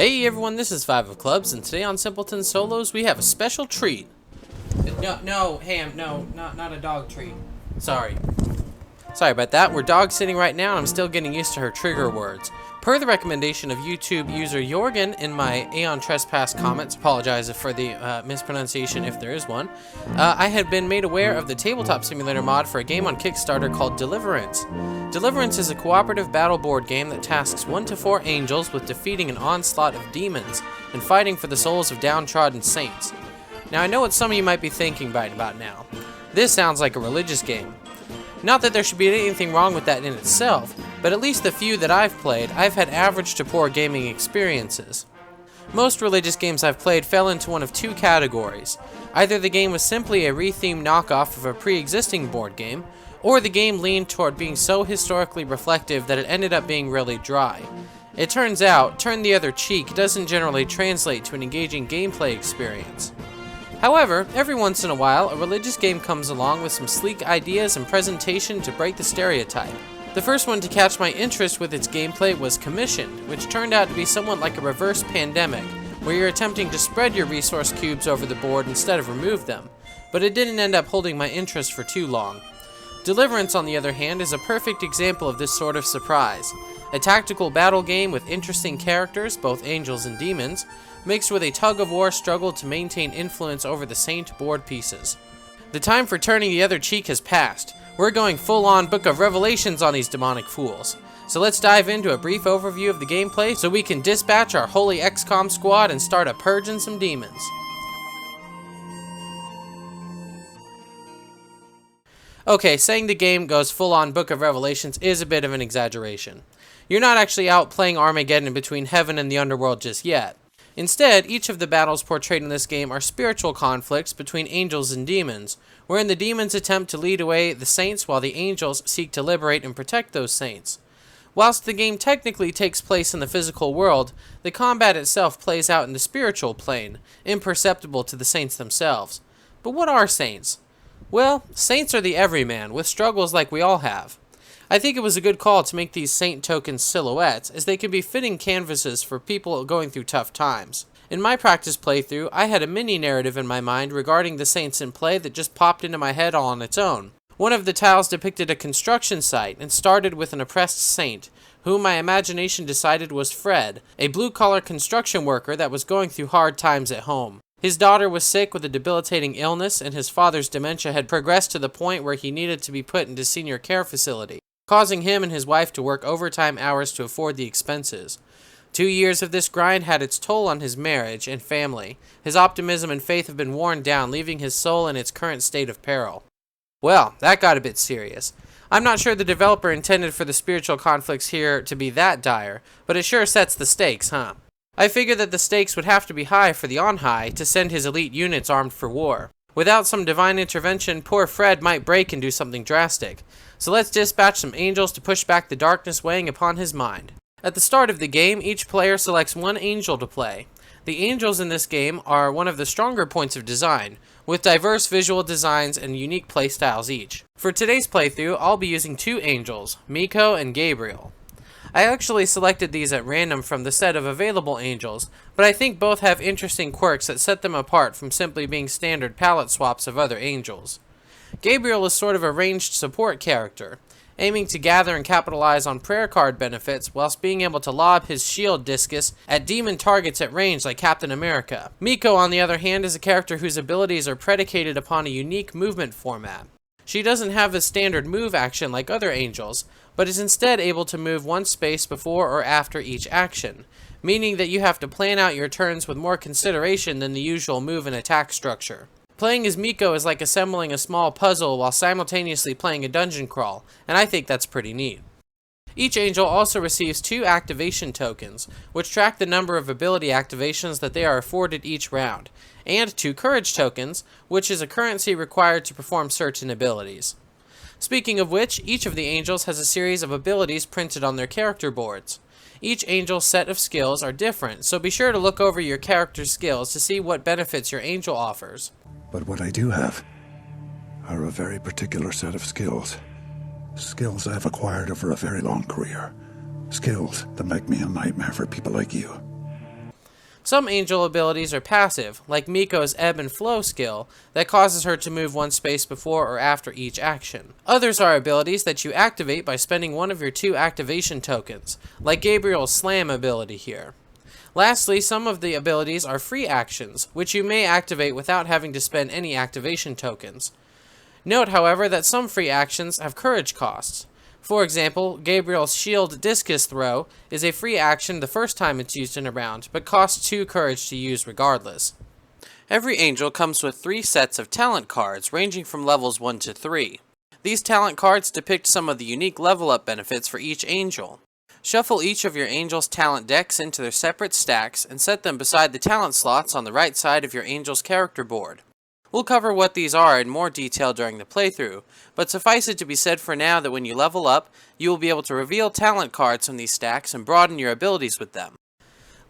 Hey everyone, this is 5 of Clubs, and today on Simpleton Solos we have a special treat. No, Ham, no, not a dog treat. Sorry about that. We're dog sitting right now and I'm still getting used to her trigger words. Per the recommendation of YouTube user Jorgen in my Aeon Trespass comments, apologize for the mispronunciation if there is one, I had been made aware of the tabletop simulator mod for a game on Kickstarter called Deliverance. Deliverance is a cooperative battle board game that tasks 1 to 4 angels with defeating an onslaught of demons and fighting for the souls of downtrodden saints. Now I know what some of you might be thinking right about now. This sounds like a religious game. Not that there should be anything wrong with that in itself, but at least the few that I've played, I've had average to poor gaming experiences. Most religious games I've played fell into one of two categories. Either the game was simply a rethemed knockoff of a pre-existing board game, or the game leaned toward being so historically reflective that it ended up being really dry. It turns out, turn the other cheek doesn't generally translate to an engaging gameplay experience. However, every once in a while, a religious game comes along with some sleek ideas and presentation to break the stereotype. The first one to catch my interest with its gameplay was Commissioned, which turned out to be somewhat like a reverse Pandemic, where you're attempting to spread your resource cubes over the board instead of remove them, but it didn't end up holding my interest for too long. Deliverance, on the other hand, is a perfect example of this sort of surprise. A tactical battle game with interesting characters, both angels and demons, mixed with a tug-of-war struggle to maintain influence over the saint board pieces. The time for turning the other cheek has passed. We're going full-on Book of Revelations on these demonic fools. So let's dive into a brief overview of the gameplay so we can dispatch our holy XCOM squad and start a purging some demons. Okay, saying the game goes full-on Book of Revelations is a bit of an exaggeration. You're not actually out playing Armageddon between heaven and the underworld just yet. Instead, each of the battles portrayed in this game are spiritual conflicts between angels and demons, wherein the demons attempt to lead away the saints while the angels seek to liberate and protect those saints. Whilst the game technically takes place in the physical world, the combat itself plays out in the spiritual plane, imperceptible to the saints themselves. But what are saints? Well, saints are the everyman, with struggles like we all have. I think it was a good call to make these saint tokens silhouettes, as they can be fitting canvases for people going through tough times. In my practice playthrough, I had a mini-narrative in my mind regarding the saints in play that just popped into my head all on its own. One of the tiles depicted a construction site and started with an oppressed saint, whom my imagination decided was Fred, a blue-collar construction worker that was going through hard times at home. His daughter was sick with a debilitating illness, and his father's dementia had progressed to the point where he needed to be put into senior care facility, causing him and his wife to work overtime hours to afford the expenses. 2 years of this grind had its toll on his marriage and family. His optimism and faith have been worn down, leaving his soul in its current state of peril. Well, that got a bit serious. I'm not sure the developer intended for the spiritual conflicts here to be that dire, but it sure sets the stakes, huh? I figured that the stakes would have to be high for the on-high to send his elite units armed for war. Without some divine intervention, poor Fred might break and do something drastic. So let's dispatch some angels to push back the darkness weighing upon his mind. At the start of the game, each player selects one angel to play. The angels in this game are one of the stronger points of design, with diverse visual designs and unique playstyles each. For today's playthrough, I'll be using 2 angels, Miko and Gabriel. I actually selected these at random from the set of available angels, but I think both have interesting quirks that set them apart from simply being standard palette swaps of other angels. Gabriel is sort of a ranged support character, aiming to gather and capitalize on prayer card benefits whilst being able to lob his shield discus at demon targets at range like Captain America. Miko, on the other hand, is a character whose abilities are predicated upon a unique movement format. She doesn't have a standard move action like other angels, but is instead able to move one space before or after each action, meaning that you have to plan out your turns with more consideration than the usual move and attack structure. Playing as Miko is like assembling a small puzzle while simultaneously playing a dungeon crawl, and I think that's pretty neat. Each angel also receives 2 activation tokens, which track the number of ability activations that they are afforded each round, and 2 courage tokens, which is a currency required to perform certain abilities. Speaking of which, each of the angels has a series of abilities printed on their character boards. Each angel's set of skills are different, so be sure to look over your character's skills to see what benefits your angel offers. But what I do have are a very particular set of skills. Skills I've acquired over a very long career. Skills that make me a nightmare for people like you. Some angel abilities are passive, like Miko's ebb and flow skill that causes her to move one space before or after each action. Others are abilities that you activate by spending one of your 2 activation tokens, like Gabriel's slam ability here. Lastly, some of the abilities are free actions, which you may activate without having to spend any activation tokens. Note, however, that some free actions have courage costs. For example, Gabriel's shield discus throw is a free action the first time it's used in a round, but costs 2 courage to use regardless. Every angel comes with 3 sets of talent cards ranging from levels 1 to 3. These talent cards depict some of the unique level up benefits for each angel. Shuffle each of your angel's talent decks into their separate stacks and set them beside the talent slots on the right side of your angel's character board. We'll cover what these are in more detail during the playthrough, but suffice it to be said for now that when you level up, you will be able to reveal talent cards from these stacks and broaden your abilities with them.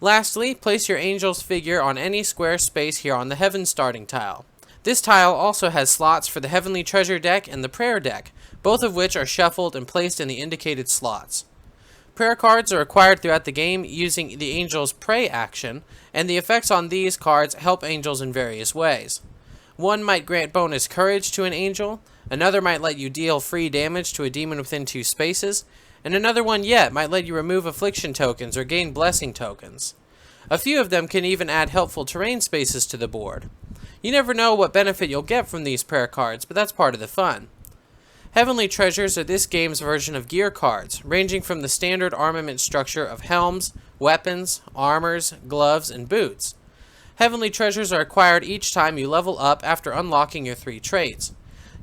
Lastly, place your angel's figure on any square space here on the Heaven starting tile. This tile also has slots for the Heavenly Treasure deck and the Prayer deck, both of which are shuffled and placed in the indicated slots. Prayer cards are acquired throughout the game using the angel's Pray action, and the effects on these cards help angels in various ways. One might grant bonus courage to an angel, another might let you deal free damage to a demon within 2 spaces, and another one yet might let you remove affliction tokens or gain blessing tokens. A few of them can even add helpful terrain spaces to the board. You never know what benefit you'll get from these prayer cards, but that's part of the fun. Heavenly Treasures are this game's version of gear cards, ranging from the standard armament structure of helms, weapons, armors, gloves, and boots. Heavenly Treasures are acquired each time you level up after unlocking your 3 traits.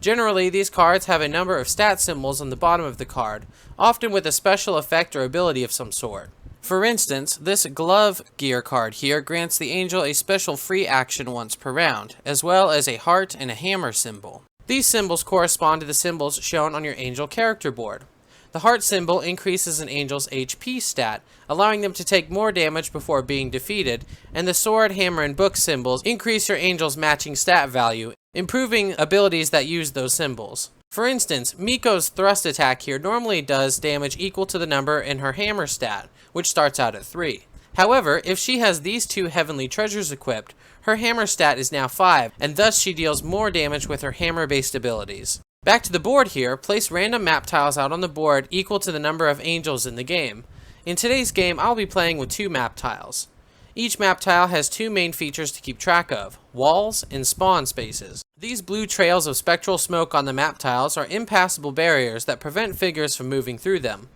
Generally, these cards have a number of stat symbols on the bottom of the card, often with a special effect or ability of some sort. For instance, this glove gear card here grants the angel a special free action once per round, as well as a heart and a hammer symbol. These symbols correspond to the symbols shown on your angel character board. The heart symbol increases an angel's HP stat, allowing them to take more damage before being defeated, and the sword, hammer, and book symbols increase your angel's matching stat value, improving abilities that use those symbols. For instance, Miko's thrust attack here normally does damage equal to the number in her hammer stat, which starts out at 3. However, if she has these 2 Heavenly Treasures equipped, her hammer stat is now 5, and thus she deals more damage with her hammer-based abilities. Back to the board here, place random map tiles out on the board equal to the number of angels in the game. In today's game, I'll be playing with 2 map tiles. Each map tile has 2 main features to keep track of: walls and spawn spaces. These blue trails of spectral smoke on the map tiles are impassable barriers that prevent figures from moving through them.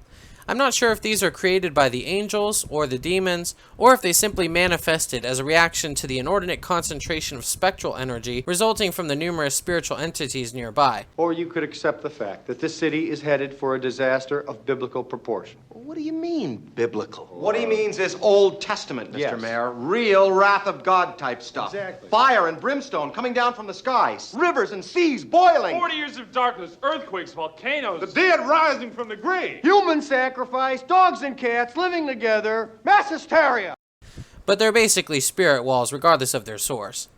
I'm not sure if these are created by the angels or the demons, or if they simply manifested as a reaction to the inordinate concentration of spectral energy resulting from the numerous spiritual entities nearby. Or you could accept the fact that this city is headed for a disaster of biblical proportion. What do you mean, biblical? What he means is Old Testament, Mr. Yes. Mayor. Real wrath of God type stuff. Exactly. Fire and brimstone coming down from the skies. Rivers and seas boiling. 40 years of darkness, earthquakes, volcanoes. The dead rising from the grave. Human sacrifice, dogs and cats living together, mass hysteria. But they're basically spirit walls regardless of their source.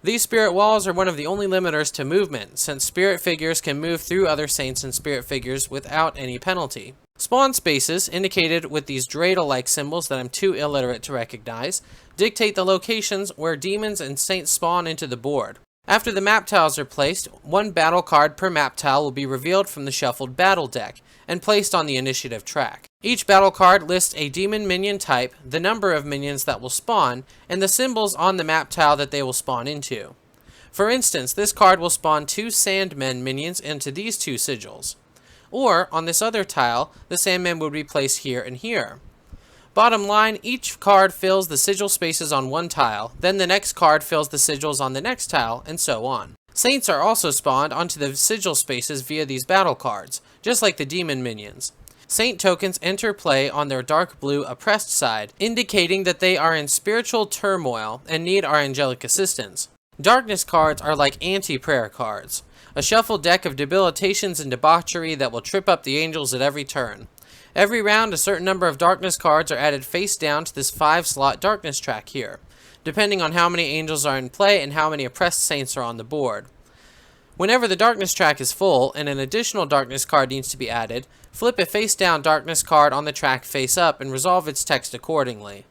These spirit walls are one of the only limiters to movement, since spirit figures can move through other saints and spirit figures without any penalty. Spawn spaces, indicated with these dreidel-like symbols that I'm too illiterate to recognize, dictate the locations where demons and saints spawn into the board. After the map tiles are placed, 1 battle card per map tile will be revealed from the shuffled battle deck, and placed on the initiative track. Each battle card lists a demon minion type, the number of minions that will spawn, and the symbols on the map tile that they will spawn into. For instance, this card will spawn 2 Sandmen minions into these 2 sigils. Or, on this other tile, the Sandmen would be placed here and here. Bottom line, each card fills the sigil spaces on one tile, then the next card fills the sigils on the next tile, and so on. Saints are also spawned onto the sigil spaces via these battle cards, just like the demon minions. Saint tokens enter play on their dark blue oppressed side, indicating that they are in spiritual turmoil and need our angelic assistance. Darkness cards are like anti-prayer cards, a shuffled deck of debilitations and debauchery that will trip up the angels at every turn. Every round, a certain number of darkness cards are added face down to this 5-slot darkness track here, depending on how many angels are in play and how many oppressed saints are on the board. Whenever the darkness track is full and an additional darkness card needs to be added, flip a face down darkness card on the track face up and resolve its text accordingly.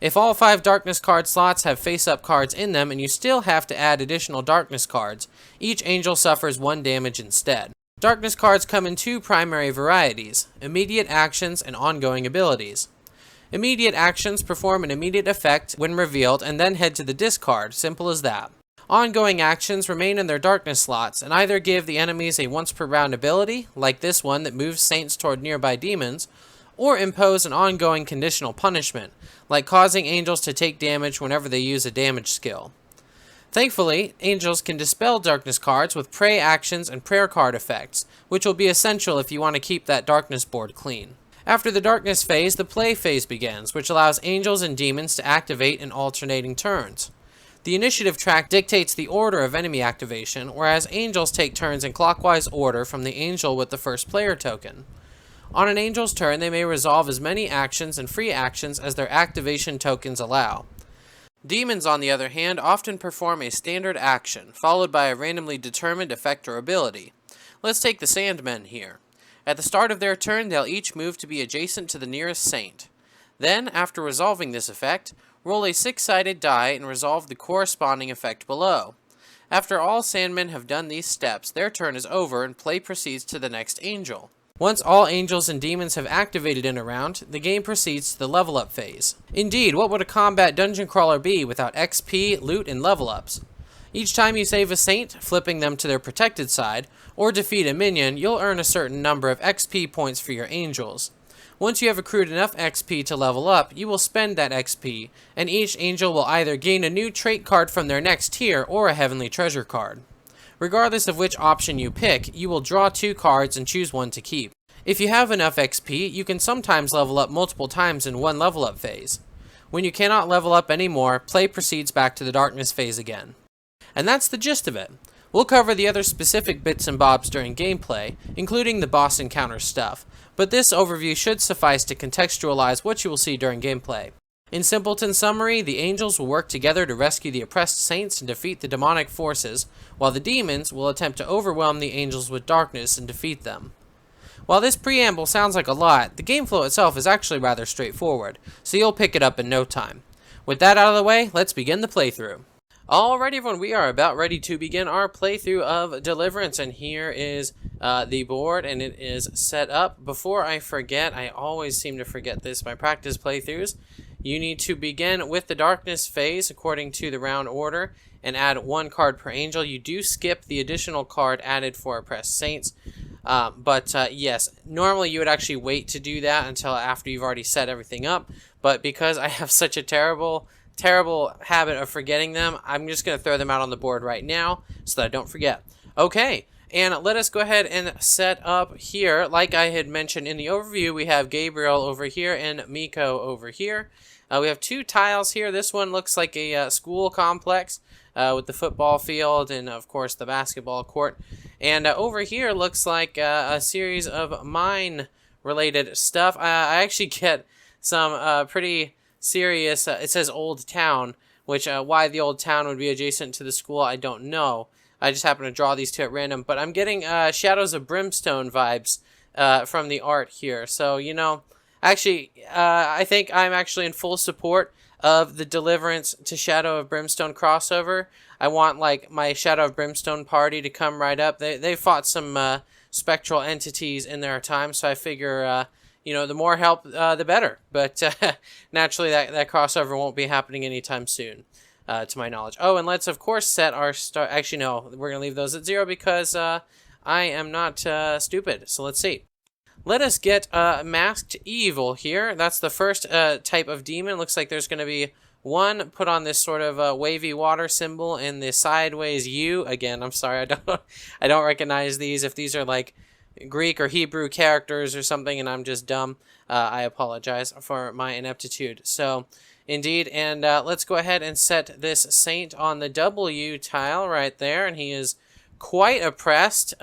If all 5 darkness card slots have face-up cards in them and you still have to add additional darkness cards, each angel suffers 1 damage instead. Darkness cards come in 2 primary varieties: immediate actions and ongoing abilities. Immediate actions perform an immediate effect when revealed and then head to the discard, simple as that. Ongoing actions remain in their darkness slots and either give the enemies a once per round ability, like this one that moves saints toward nearby demons, or impose an ongoing conditional punishment, like causing angels to take damage whenever they use a damage skill. Thankfully, angels can dispel darkness cards with pray actions and prayer card effects, which will be essential if you want to keep that darkness board clean. After the darkness phase, the play phase begins, which allows angels and demons to activate in alternating turns. The initiative track dictates the order of enemy activation, whereas angels take turns in clockwise order from the angel with the first player token. On an angel's turn, they may resolve as many actions and free actions as their activation tokens allow. Demons, on the other hand, often perform a standard action, followed by a randomly determined effect or ability. Let's take the Sandmen here. At the start of their turn, they'll each move to be adjacent to the nearest saint. Then, after resolving this effect, roll a 6-sided die and resolve the corresponding effect below. After all Sandmen have done these steps, their turn is over and play proceeds to the next angel. Once all angels and demons have activated in a round, the game proceeds to the level up phase. Indeed, what would a combat dungeon crawler be without XP, loot, and level ups? Each time you save a saint, flipping them to their protected side, or defeat a minion, you'll earn a certain number of XP points for your angels. Once you have accrued enough XP to level up, you will spend that XP, and each angel will either gain a new trait card from their next tier or a heavenly treasure card. Regardless of which option you pick, you will draw 2 cards and choose one to keep. If you have enough XP, you can sometimes level up multiple times in one level up phase. When you cannot level up anymore, play proceeds back to the darkness phase again. And that's the gist of it. We'll cover the other specific bits and bobs during gameplay, including the boss encounter stuff, but this overview should suffice to contextualize what you will see during gameplay. In Simpleton summary, the angels will work together to rescue the oppressed saints and defeat the demonic forces, while the demons will attempt to overwhelm the angels with darkness and defeat them. While this preamble sounds like a lot, the game flow itself is actually rather straightforward, so you'll pick it up in no time. With that out of the way, let's begin the playthrough. Alright everyone, we are about ready to begin our playthrough of Deliverance, and here is the board, and it is set up. Before I forget, I always seem to forget this, my practice playthroughs, you need to begin with the darkness phase according to the round order, and add 1 card per angel. You do skip the additional card added for oppressed saints, but yes, normally you would actually wait to do that until after you've already set everything up, but because I have such a terrible habit of forgetting them, I'm just going to throw them out on the board right now so that I don't forget. Okay, and let us go ahead and set up here. Like I had mentioned in the overview, we have Gabriel over here and Miko over here. We have 2 tiles here. This one looks like a school complex with the football field and, of course, the basketball court. And over here looks like a series of mine-related stuff. I actually get some pretty serious, it says Old Town, which why the Old Town would be adjacent to the school, I don't know. I just happen to draw these 2 at random. But I'm getting Shadows of Brimstone vibes from the art here. So, you know, actually, I think I'm actually in full support of the Deliverance to Shadow of Brimstone crossover. I want, like, my Shadow of Brimstone party to come right up. They fought some spectral entities in their time, so I figure, you know, the more help, the better. But naturally, that crossover won't be happening anytime soon, to my knowledge. Oh, and let's, of course, set our start. Actually, no, we're going to leave those at 0 because I am not stupid. So let's see. Let us get Masked Evil here. That's the first type of demon. Looks like there's going to be 1 put on this sort of wavy water symbol and the sideways U. Again, I'm sorry, I don't recognize these. If these are like Greek or Hebrew characters or something and I'm just dumb, I apologize for my ineptitude. So, indeed, and let's go ahead and set this saint on the W tile right there, and he is quite oppressed.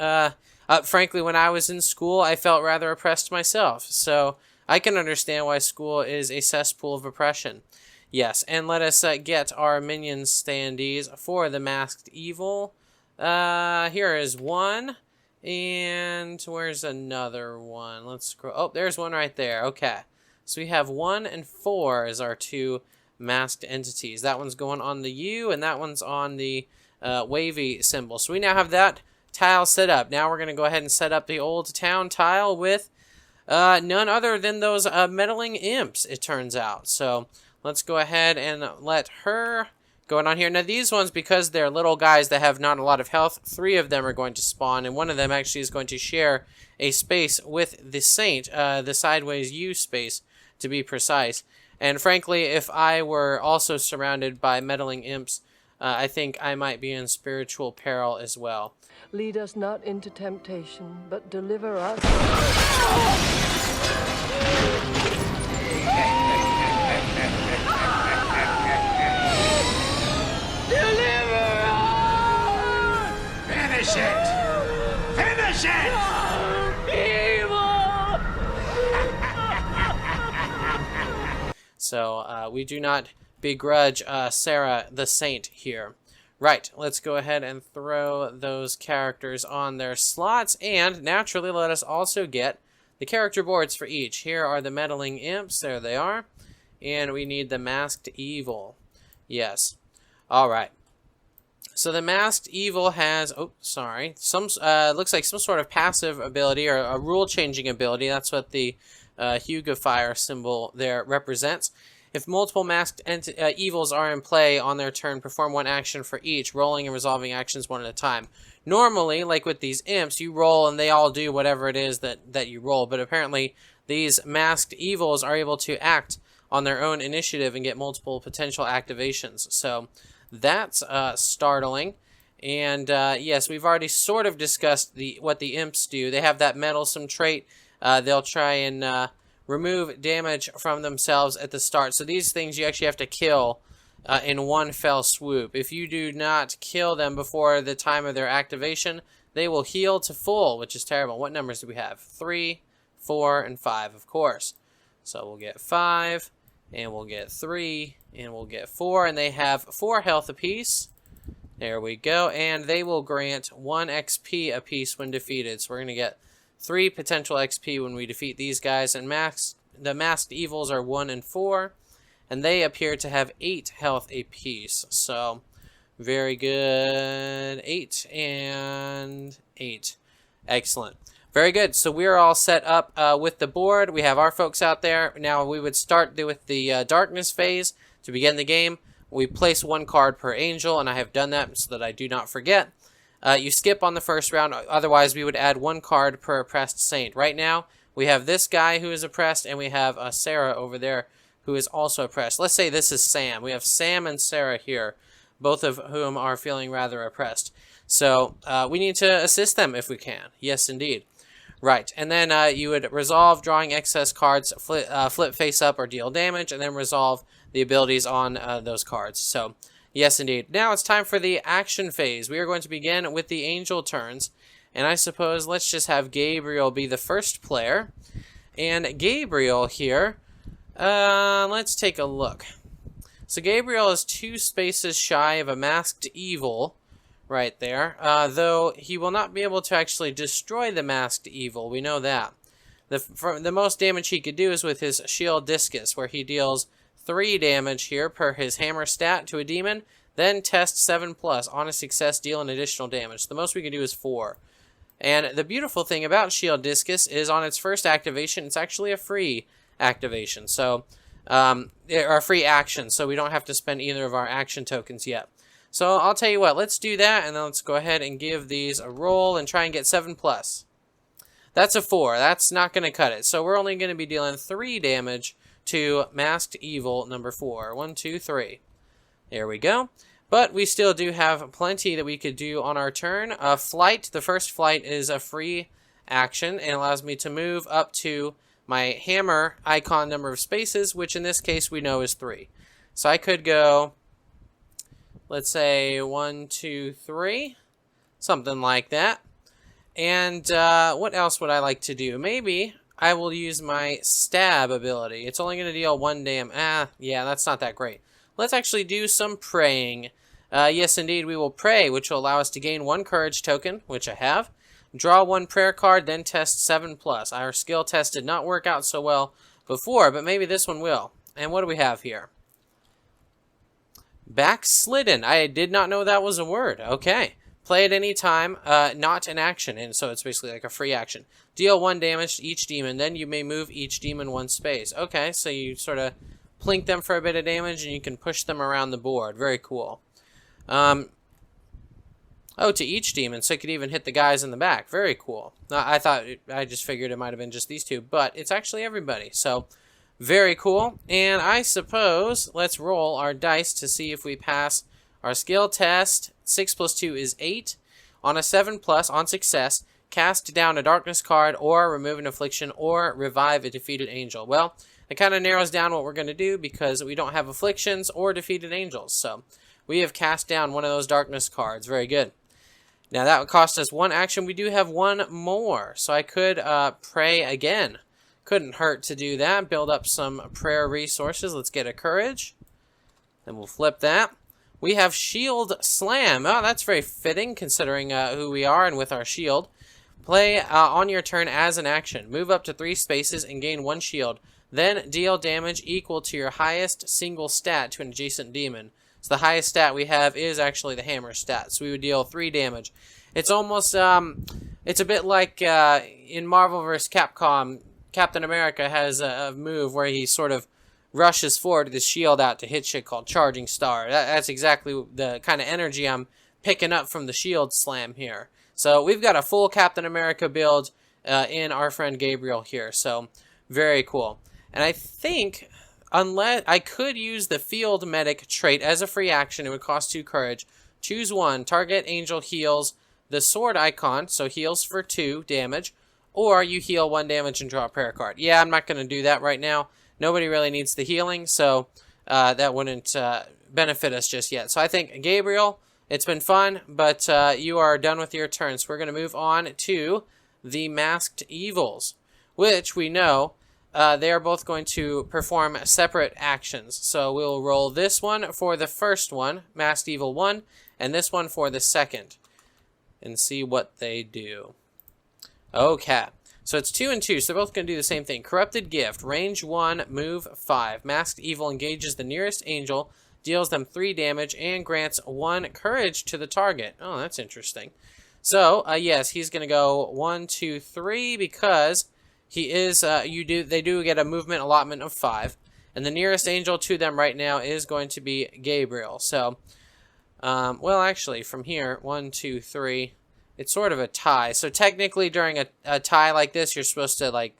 Frankly, when I was in school, I felt rather oppressed myself, so I can understand why school is a cesspool of oppression. Yes, and let us get our minion standees for the Masked Evil. Here is 1, and where's another one? Let's scroll. Oh, there's one right there. Okay, so we have 1 and 4 as our 2 masked entities. That one's going on the U, and that one's on the wavy symbol. So we now have that tile set up. Now we're going to go ahead and set up the old town tile with none other than those meddling imps, it turns out. So let's go ahead and let her go on here. Now these ones, because they're little guys that have not a lot of health, 3 of them are going to spawn, and one of them actually is going to share a space with the saint, the sideways U space to be precise. And frankly, if I were also surrounded by meddling imps, I think I might be in spiritual peril as well. Lead us not into temptation, but deliver us. Finish it! Finish it! So we do not begrudge Sarah the Saint here. Right, let's go ahead and throw those characters on their slots, and naturally let us also get the character boards for each. Here are the meddling imps, there they are, and we need the masked evil. Yes. Alright. So the masked evil has, looks like some sort of passive ability or a rule changing ability. That's what the Huga Fire symbol there represents. If multiple masked evils are in play on their turn, perform one action for each, rolling and resolving actions one at a time. Normally, like with these imps, you roll and they all do whatever it is that you roll, but apparently these masked evils are able to act on their own initiative and get multiple potential activations. So that's startling. And yes, we've already sort of discussed what the imps do. They have that meddlesome trait. They'll try and remove damage from themselves at the start. So these things you actually have to kill in one fell swoop. If you do not kill them before the time of their activation, they will heal to full, which is terrible. What numbers do we have? 3, 4, and 5, of course. So we'll get 5, and we'll get 3, and we'll get 4, and they have 4 health apiece. There we go, and they will grant 1 XP apiece when defeated. So we're going to get 3 potential XP when we defeat these guys, and the masked evils are 1 and 4, and they appear to have 8 health apiece. So very good. 8 and 8. Excellent. Very good. So we're all set up with the board. We have our folks out there. Now we would start with the darkness phase to begin the game. We place 1 card per angel, and I have done that so that I do not forget. You skip on the first round, otherwise we would add 1 card per oppressed saint. Right now, we have this guy who is oppressed, and we have Sarah over there who is also oppressed. Let's say this is Sam. We have Sam and Sarah here, both of whom are feeling rather oppressed. So we need to assist them if we can. Yes, indeed. Right, and then you would resolve drawing excess cards, flip face up or deal damage, and then resolve the abilities on those cards. So yes, indeed. Now it's time for the action phase. We are going to begin with the angel turns. And I suppose let's just have Gabriel be the first player. And Gabriel here, let's take a look. So Gabriel is 2 spaces shy of a masked evil right there. Though he will not be able to actually destroy the masked evil. We know that. The most damage he could do is with his shield discus, where he deals 3 damage here per his hammer stat to a demon, then test 7+. On a success, deal an additional damage. The most we can do is 4. And the beautiful thing about shield discus is on its first activation, it's actually a free activation. So, or a free action, so we don't have to spend either of our action tokens yet. So I'll tell you what, let's do that, and then let's go ahead and give these a roll and try and get 7+. That's a 4. That's not going to cut it. So we're only going to be dealing 3 damage to masked evil number 4. 1, 2, 3. There we go. But we still do have plenty that we could do on our turn. Flight, the first flight is a free action and allows me to move up to my hammer icon number of spaces, which in this case we know is 3. So I could go, let's say 1, 2, 3, something like that. And what else would I like to do? Maybe I will use my stab ability. It's only going to deal 1 damage. Yeah, that's not that great. Let's actually do some praying. Yes, indeed, we will pray, which will allow us to gain 1 courage token, which I have. Draw 1 prayer card, then test 7+. Our skill test did not work out so well before, but maybe this one will. And what do we have here? Backslidden. I did not know that was a word. Okay. Play at any time, not an action, and so it's basically like a free action. Deal 1 damage to each demon, then you may move each demon 1 space. Okay, so you sort of plink them for a bit of damage, and you can push them around the board. Very cool. Oh, to each demon, so you could even hit the guys in the back. Very cool. I just figured it might have been just these two, but it's actually everybody. So, very cool. And I suppose let's roll our dice to see if we pass our skill test. 6 plus 2 is 8. On a 7 plus, on success, cast down a darkness card or remove an affliction or revive a defeated angel. Well, it kind of narrows down what we're going to do because we don't have afflictions or defeated angels. So we have cast down one of those darkness cards. Very good. Now that would cost us 1 action. We do have 1 more. So I could pray again. Couldn't hurt to do that. Build up some prayer resources. Let's get a courage. Then we'll flip that. We have Shield Slam. Oh, that's very fitting considering who we are and with our shield. Play on your turn as an action. Move up to 3 spaces and gain 1 shield. Then deal damage equal to your highest single stat to an adjacent demon. So the highest stat we have is actually the hammer stat. So we would deal 3 damage. It's almost, it's a bit like in Marvel vs. Capcom, Captain America has a move where he sort of rushes forward with his shield out to hit shit called Charging Star. That's exactly the kind of energy I'm picking up from the Shield Slam here. So we've got a full Captain America build in our friend Gabriel here. So very cool. And I think unless I could use the Field Medic trait as a free action, it would cost 2 courage. Choose 1. Target angel heals the sword icon, so heals for 2 damage, or you heal 1 damage and draw a prayer card. Yeah, I'm not going to do that right now. Nobody really needs the healing, so that wouldn't benefit us just yet. So I think, Gabriel, it's been fun, but you are done with your turn. So we're going to move on to the Masked Evils, which we know they are both going to perform separate actions. So we'll roll this one for the first one, Masked Evil 1, and this one for the second, and see what they do. Okay. So it's 2 and 2, so they're both going to do the same thing. Corrupted Gift, range 1, move 5. Masked Evil engages the nearest angel, deals them 3 damage, and grants 1 courage to the target. Oh, that's interesting. So, yes, he's going to go 1, 2, 3, because he is, they do get a movement allotment of 5. And the nearest angel to them right now is going to be Gabriel. So, well, actually, from here, 1, 2, 3... It's sort of a tie. So technically during a tie like this, you're supposed to like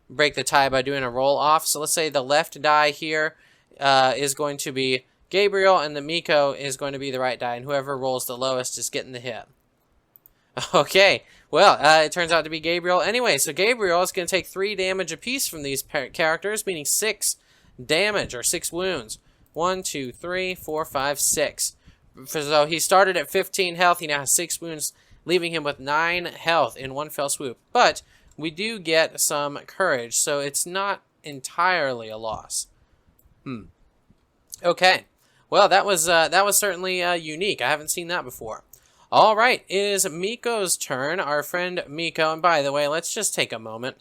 break the tie by doing a roll off. So let's say the left die here is going to be Gabriel and the Miko is going to be the right die. And whoever rolls the lowest is getting the hit. Okay. Well, it turns out to be Gabriel. Anyway, so Gabriel is going to take 3 damage apiece from these characters, meaning 6 damage or 6 wounds. 1, 2, 3, 4, 5, 6. So he started at 15 health. He now has 6 wounds, leaving him with 9 health in one fell swoop. But we do get some courage, so it's not entirely a loss. Okay. Well, that was certainly unique. I haven't seen that before. All right, it is Miko's turn, our friend Miko. And by the way, let's just take a moment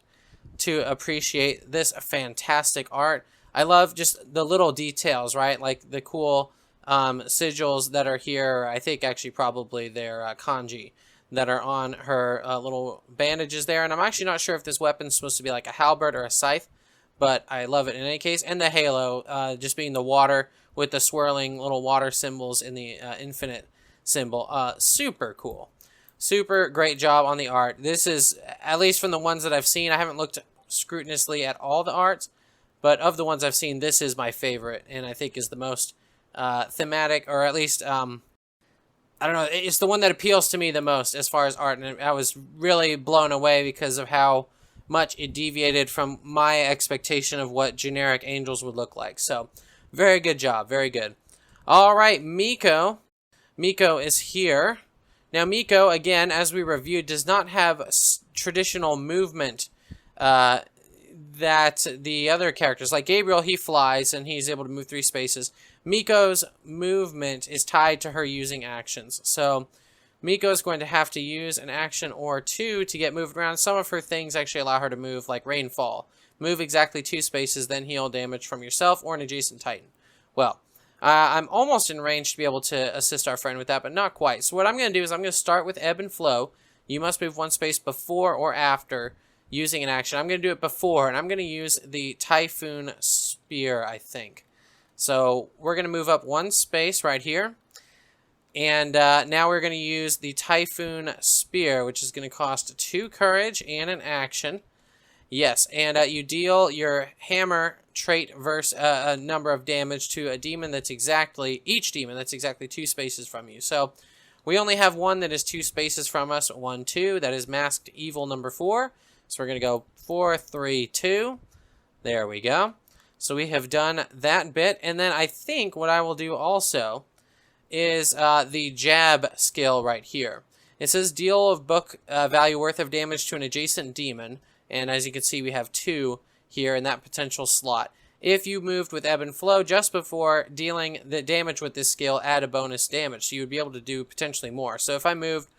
to appreciate this fantastic art. I love just the little details, right? Like the cool sigils that are here. I think actually probably they're kanji that are on her little bandages there. And I'm actually not sure if this weapon's supposed to be like a halberd or a scythe, but I love it in any case. And the halo, just being the water with the swirling little water symbols in the infinite symbol. Super cool. Super great job on the art. This is, at least from the ones that I've seen, I haven't looked scrupulously at all the arts, but of the ones I've seen, this is my favorite, and I think is the most thematic, or at least I don't know, it's the one that appeals to me the most as far as art, and I was really blown away because of how much it deviated from my expectation of what generic angels would look like. So, very good job, very good. All right, Miko. Miko is here. Now, Miko, again, as we reviewed, does not have traditional movement that the other characters, like Gabriel, he flies and he's able to move 3 spaces. Miko's movement is tied to her using actions. So Miko is going to have to use an action or 2 to get moved around. Some of her things actually allow her to move, like Rainfall. Move exactly 2 spaces, then heal damage from yourself or an adjacent Titan. Well, I'm almost in range to be able to assist our friend with that, but not quite. So what I'm going to do is I'm going to start with ebb and flow. You must move one space before or after using an action. I'm going to do it before, and I'm going to use the Typhoon Spear, I think. So we're going to move up one space right here. And now we're going to use the Typhoon Spear, which is going to cost 2 courage and an action. Yes, and you deal your hammer trait versus a number of damage to a demon that's each demon that's exactly 2 spaces from you. So we only have one that is 2 spaces from us. 1, 2. That is masked evil number 4. So we're going to go 4, 3, 2. There we go. So we have done that bit. And then I think what I will do also is the jab skill right here. It says deal of book value worth of damage to an adjacent demon. And as you can see, we have 2 here in that potential slot. If you moved with ebb and flow just before dealing the damage with this skill, add a bonus damage. So you would be able to do potentially more. So if I moved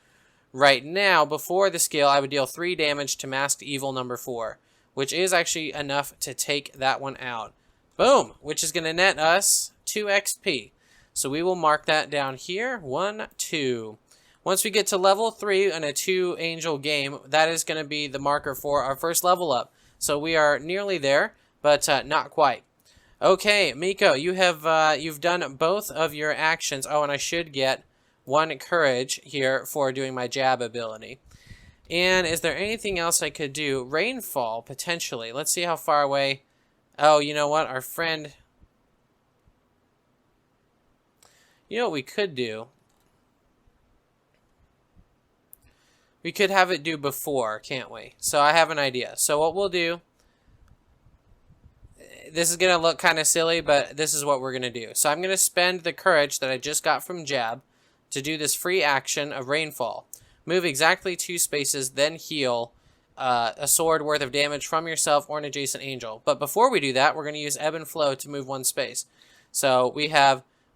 right now before the skill, I would deal 3 damage to masked evil number 4, which is actually enough to take that one out. Boom, which is going to net us 2 XP. So we will mark that down here. 1, 2. Once we get to level 3 in a 2 angel game, that is going to be the marker for our first level up. So we are nearly there, but not quite. Okay, Miko, you have you've done both of your actions. Oh, and I should get 1 courage here for doing my jab ability. And is there anything else I could do? Rainfall, potentially. Let's see how far away. Oh, you know what? Our friend. You know what we could do? We could have it do before, can't we? So I have an idea. So what we'll do, this is going to look kind of silly, but this is what we're going to do. So I'm going to spend the courage that I just got from Jab to do this free action of Rainfall. Move exactly 2 spaces, then heal a sword worth of damage from yourself or an adjacent angel. But before we do that, we're going to use Ebb and Flow to move 1 space. So we're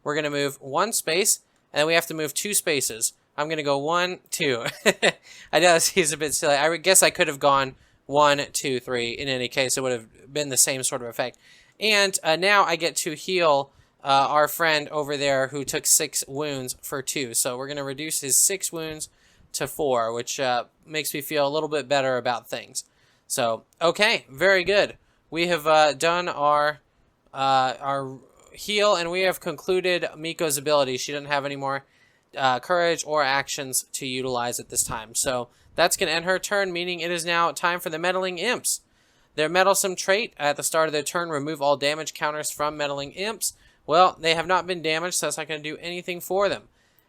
going to move 1 space, and then we have to move 2 spaces. I'm going to go 1, 2. I know this is a bit silly. I guess I could have gone 1, 2, 3. In any case, it would have been the same sort of effect. And now I get to heal our friend over there who took 6 wounds for 2. So we're going to reduce his 6 wounds to 4, which makes me feel a little bit better about things. So, okay, very good. We have done our heal, and we have concluded Miko's ability. She doesn't have any more courage or actions to utilize at this time. So that's going to end her turn, meaning it is now time for the Meddling Imps. Their meddlesome trait, at the start of their turn, remove all damage counters from Meddling Imps. Well, they have not been damaged, so that's not going to do anything for them.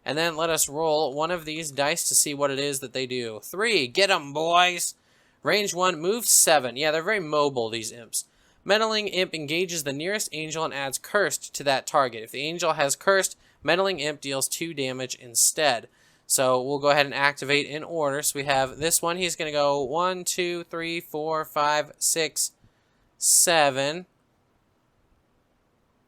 And then let us roll one of these dice to see what it is that they do. 3, get 'em, boys! Range 1, move 7. Yeah, they're very mobile, these imps. Meddling Imp engages the nearest angel and adds Cursed to that target. If the angel has Cursed, Meddling Imp deals 2 damage instead. So we'll go ahead and activate in order. So we have this one. He's going to go 1, 2, 3, 4, 5, 6, 7.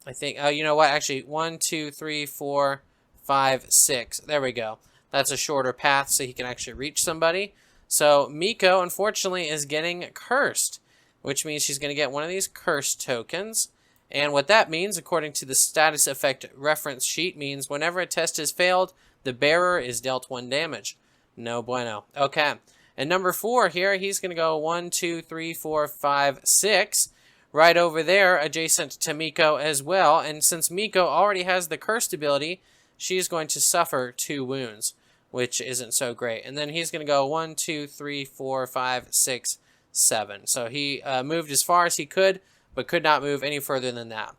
I think, oh, you know what? Actually, 1, 2, 3, 4, 5, 6. There we go. That's a shorter path so he can actually reach somebody. So Miko, unfortunately, is getting Cursed, which means she's going to get one of these Cursed tokens. And what that means, according to the status effect reference sheet, means whenever a test is failed, the bearer is dealt 1 damage. No bueno. Okay. And number 4 here, he's going to go 1, 2, 3, 4, 5, 6. Right over there, adjacent to Miko as well. And since Miko already has the Cursed ability, she's going to suffer 2 wounds, which isn't so great. And then he's going to go 1, 2, 3, 4, 5, 6, 7. So he moved as far as he could, but could not move any further than that.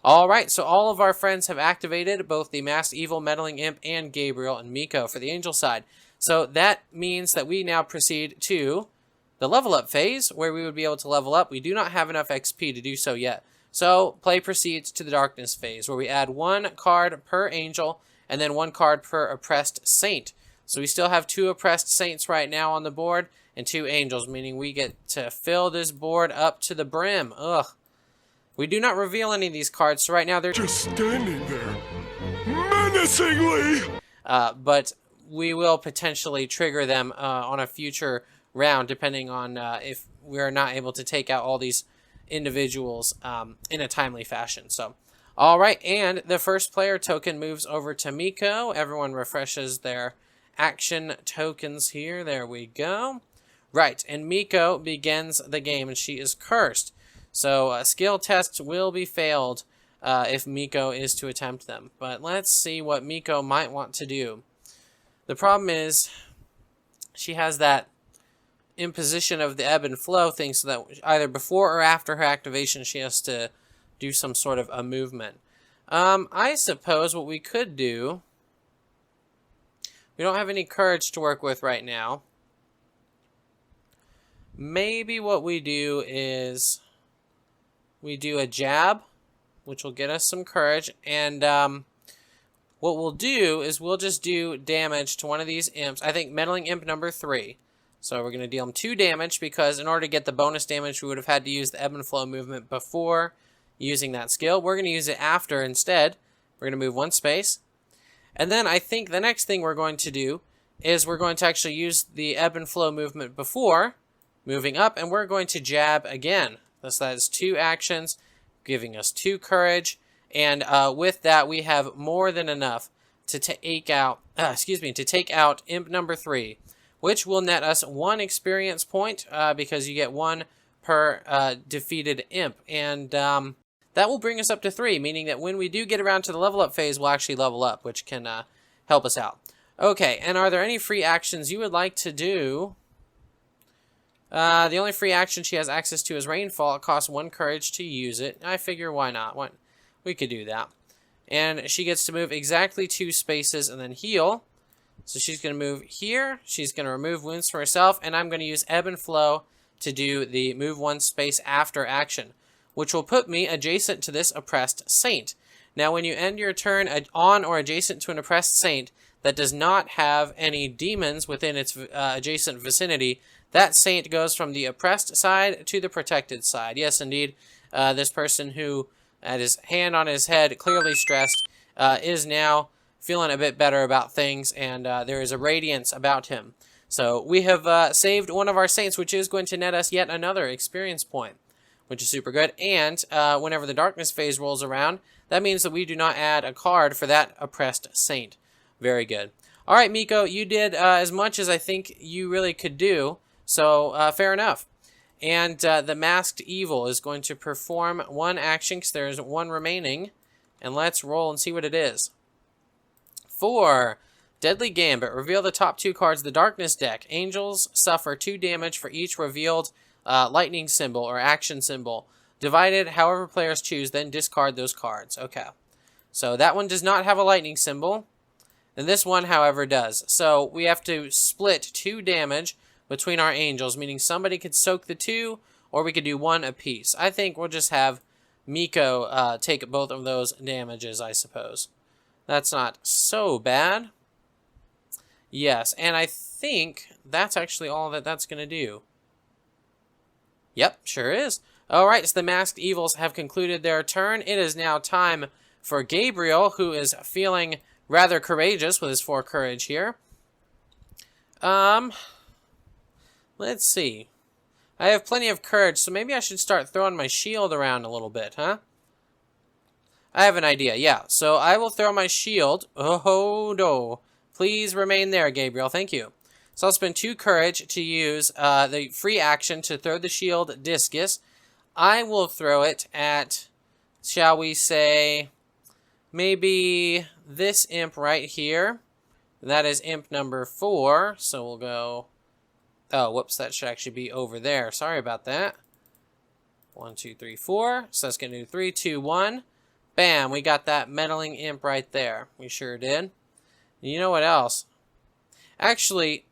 Alright, so all of our friends have activated both the Masked Evil, Meddling Imp, and Gabriel and Miko for the angel side. So that means that we now proceed to the level up phase, where we would be able to level up. We do not have enough XP to do so yet. So play proceeds to the darkness phase, where we add 1 card per angel, and then 1 card per oppressed saint. So we still have 2 oppressed saints right now on the board, and 2 angels, meaning we get to fill this board up to the brim. Ugh. We do not reveal any of these cards, so right now they're just standing there, menacingly. But we will potentially trigger them on a future round, depending on if we are not able to take out all these individuals in a timely fashion. So, Alright, and the first player token moves over to Miko. Everyone refreshes their action tokens here. There we go. Right, and Miko begins the game, and she is cursed. So skill tests will be failed if Miko is to attempt them. But let's see what Miko might want to do. The problem is she has that imposition of the ebb and flow thing, so that either before or after her activation she has to do some sort of a movement. I suppose what we could do, we don't have any courage to work with right now. Maybe what we do is we do a jab, which will get us some courage, and what we'll do is we'll just do damage to one of these imps. I think meddling imp number 3. So we're going to deal him 2 damage, because in order to get the bonus damage we would have had to use the ebb and flow movement before using that skill. We're going to use it after instead. We're going to move 1 space. And then I think the next thing we're going to do is we're going to actually use the ebb and flow movement before moving up, and we're going to jab again. So that is 2 actions, giving us 2 courage, and with that we have more than enough to take out, to take out imp number 3, which will net us 1 experience point because you get 1 per defeated imp, and that will bring us up to 3, meaning that when we do get around to the level up phase, we'll actually level up, which can help us out. Okay, and are there any free actions you would like to do? The only free action she has access to is Rainfall. It costs 1 courage to use it. I figure why not? We could do that. And she gets to move exactly 2 spaces and then heal. So she's going to move here. She's going to remove wounds for herself, and I'm going to use Ebb and Flow to do the move 1 space after action, which will put me adjacent to this oppressed saint. Now, when you end your turn on or adjacent to an oppressed saint that does not have any demons within its adjacent vicinity, that saint goes from the oppressed side to the protected side. Yes, indeed, this person who had his hand on his head, clearly stressed, is now feeling a bit better about things, and there is a radiance about him. So we have saved one of our saints, which is going to net us yet another experience point, which is super good. And whenever the darkness phase rolls around, that means that we do not add a card for that oppressed saint. Very good. All right, Miko, you did as much as I think you really could do, so fair enough. And the Masked Evil is going to perform 1 action, because there is 1 remaining. And let's roll and see what it is. 4. Deadly Gambit. Reveal the top 2 cards of the Darkness deck. Angels suffer 2 damage for each revealed lightning symbol or action symbol. Divided however players choose, then discard those cards. Okay. So that one does not have a lightning symbol. And this one, however, does. So we have to split 2 damage between our angels, meaning somebody could soak the 2, or we could do 1 apiece. I think we'll just have Miko take both of those damages, I suppose. That's not so bad. Yes, and I think that's actually all that that's going to do. Yep, sure is. Alright, so the Masked Evils have concluded their turn. It is now time for Gabriel, who is feeling rather courageous with his 4 courage here. Let's see. I have plenty of courage, so maybe I should start throwing my shield around a little bit, huh? I have an idea, yeah. So I will throw my shield. Oh, no. Please remain there, Gabriel. Thank you. So I'll spend 2 courage to use the free action to throw the shield discus. I will throw it at, shall we say, maybe this imp right here. That is imp number 4. So we'll go... Oh, whoops, that should actually be over there. Sorry about that. 1, 2, 3, 4. So that's going to do 3, 2, 1. Bam, we got that meddling imp right there. We sure did. You know what else? Actually,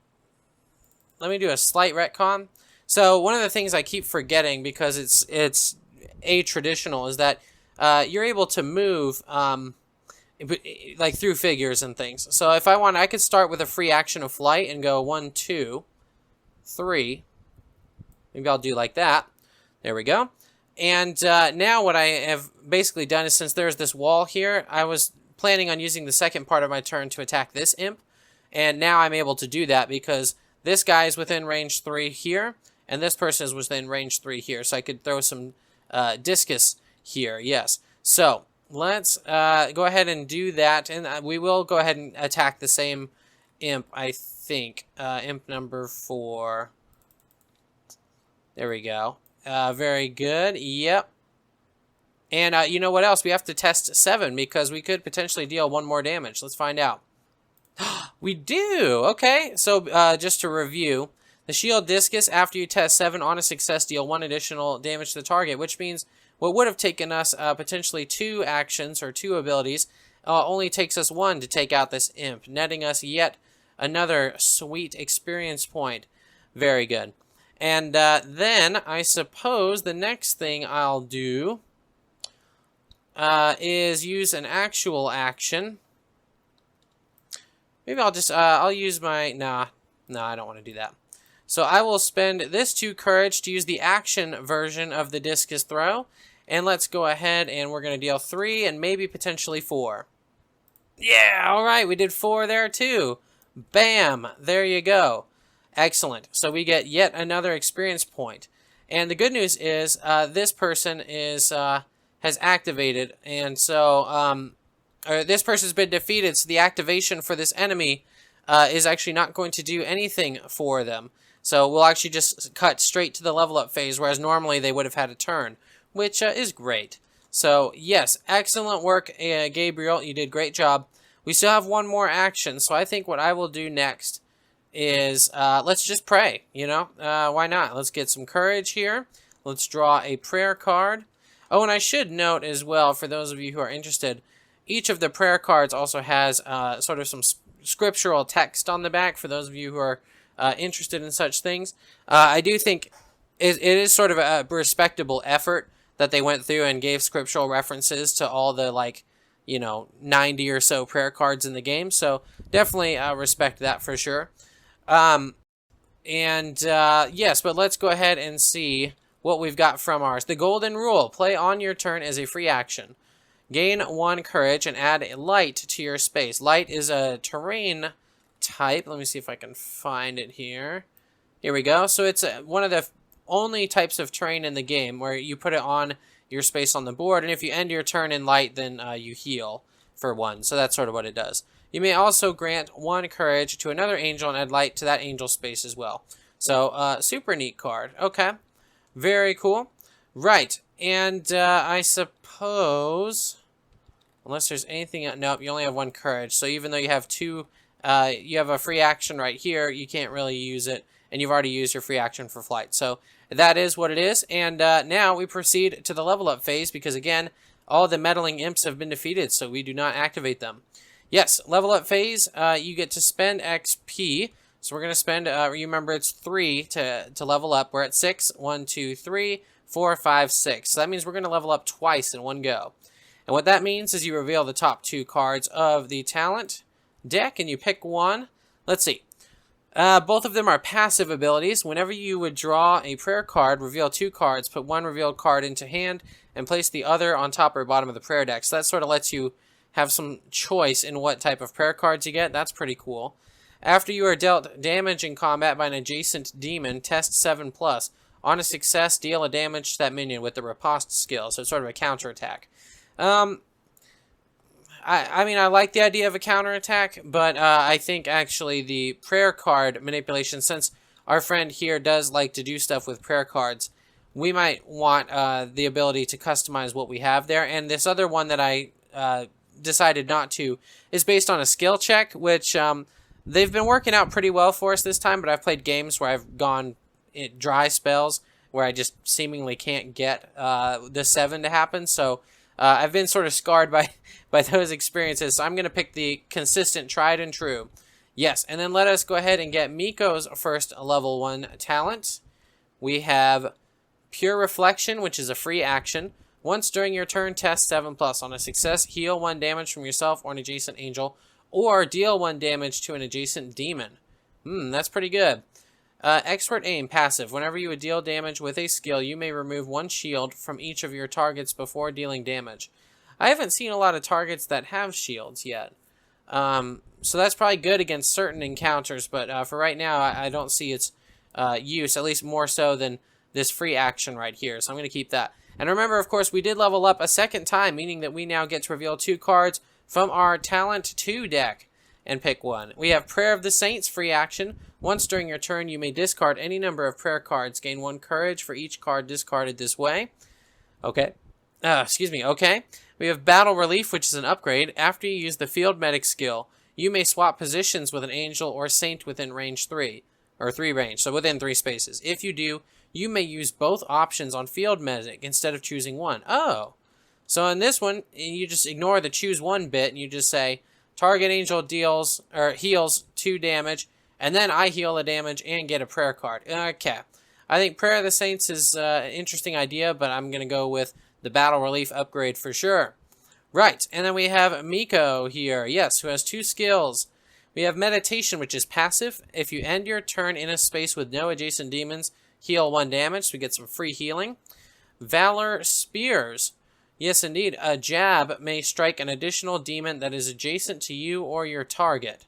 let me do a slight retcon. So one of the things I keep forgetting, because it's a-traditional, is that you're able to move like through figures and things. So if I want, I could start with a free action of flight and go 1, 2, 3. Maybe I'll do like that. There we go. And now what I have basically done is, since there's this wall here, I was planning on using the second part of my turn to attack this imp. And now I'm able to do that because this guy is within range 3 here, and this person is within range 3 here. So I could throw some discus here, yes. So let's go ahead and do that. And we will go ahead and attack the same imp, I think. Imp number 4. There we go. Very good. Yep. And you know what else? We have to test 7 because we could potentially deal 1 more damage. Let's find out. We do! Okay, so just to review, the shield discus, after you test 7 on a success, deal 1 additional damage to the target, which means what would have taken us potentially 2 actions or 2 abilities only takes us 1 to take out this imp, netting us yet another sweet experience point. Very good. And then I suppose the next thing I'll do is use an actual action. Maybe I'll just, I'll use my, nah, I don't want to do that. So I will spend this 2 courage to use the action version of the discus throw. And let's go ahead and we're going to deal 3 and maybe potentially 4. Yeah, alright, we did 4 there too. Bam, there you go. Excellent. So we get yet another experience point. And the good news is this person is has activated, and so this person's been defeated, so the activation for this enemy is actually not going to do anything for them. So we'll actually just cut straight to the level up phase, whereas normally they would have had a turn, which is great. So yes, excellent work, Gabriel. You did a great job. We still have 1 more action, so I think what I will do next is let's just pray, you know? Why not? Let's get some courage here. Let's draw a prayer card. Oh, and I should note as well, for those of you who are interested, each of the prayer cards also has sort of some scriptural text on the back for those of you who are interested in such things. I do think it is sort of a respectable effort that they went through and gave scriptural references to all the, like, you know, 90 or so prayer cards in the game. So definitely respect that for sure. Yes, but let's go ahead and see what we've got from ours. The golden rule: play on your turn as a free action. Gain 1 courage and add a light to your space. Light is a terrain type. Let me see if I can find it here. Here we go. So it's one of the only types of terrain in the game where you put it on your space on the board, and if you end your turn in light, then you heal for 1. So that's sort of what it does. You may also grant 1 courage to another angel and add light to that angel's space as well. So super neat card. Okay. Very cool. Right. And I suppose, unless there's anything, nope, you only have 1 courage. So even though you have 2, you have a free action right here, you can't really use it, and you've already used your free action for flight. So that is what it is. And now we proceed to the level up phase because, again, all the meddling imps have been defeated, so we do not activate them. Yes, level up phase, you get to spend XP. So we're going to spend, remember it's 3 to level up. We're at 6. 1, 2, 3, 4, 5, 6. So that means we're going to level up twice in one go. And what that means is you reveal the top 2 cards of the talent deck and you pick one. Let's see. Both of them are passive abilities. Whenever you would draw a prayer card, reveal 2 cards, put 1 revealed card into hand, and place the other on top or bottom of the prayer deck. So that sort of lets you have some choice in what type of prayer cards you get. That's pretty cool. After you are dealt damage in combat by an adjacent demon, test 7+. On a success, deal a damage to that minion with the riposte skill. So it's sort of a counterattack. I mean, I like the idea of a counterattack, but I think actually the prayer card manipulation, since our friend here does like to do stuff with prayer cards, we might want the ability to customize what we have there. And this other one that I decided not to is based on a skill check, which they've been working out pretty well for us this time, but I've played games where I've gone dry spells where I just seemingly can't get the 7 to happen. So I've been sort of scarred by those experiences. So I'm going to pick the consistent, tried and true. Yes, and then let us go ahead and get Miko's first level 1 talent. We have Pure Reflection, which is a free action. Once during your turn, test 7+. On a success, heal 1 damage from yourself or an adjacent angel, or deal 1 damage to an adjacent demon. That's pretty good. Expert Aim, passive. Whenever you would deal damage with a skill, you may remove 1 shield from each of your targets before dealing damage. I haven't seen a lot of targets that have shields yet. So that's probably good against certain encounters, but for right now, I don't see its use, at least more so than this free action right here. So I'm going to keep that. And remember, of course, we did level up a second time, meaning that we now get to reveal 2 cards from our Talent 2 deck and pick one. We have Prayer of the Saints, free action. Once during your turn, you may discard any number of prayer cards. Gain 1 courage for each card discarded this way. Okay. Okay. We have Battle Relief, which is an upgrade. After you use the Field Medic skill, you may swap positions with an angel or saint within range 3. Or 3 range, so within 3 spaces. If you do, you may use both options on Field Medic instead of choosing one. Oh. So in this one, you just ignore the choose one bit, and you just say, target angel heals 2 damage, and then I heal a damage and get a prayer card. Okay. I think Prayer of the Saints is an interesting idea, but I'm going to go with the Battle Relief upgrade for sure. Right, and then we have Miko here, yes, who has 2 skills. We have Meditation, which is passive. If you end your turn in a space with no adjacent demons, heal 1 damage, so we get some free healing. Valor Spears. Yes, indeed, a jab may strike an additional demon that is adjacent to you or your target.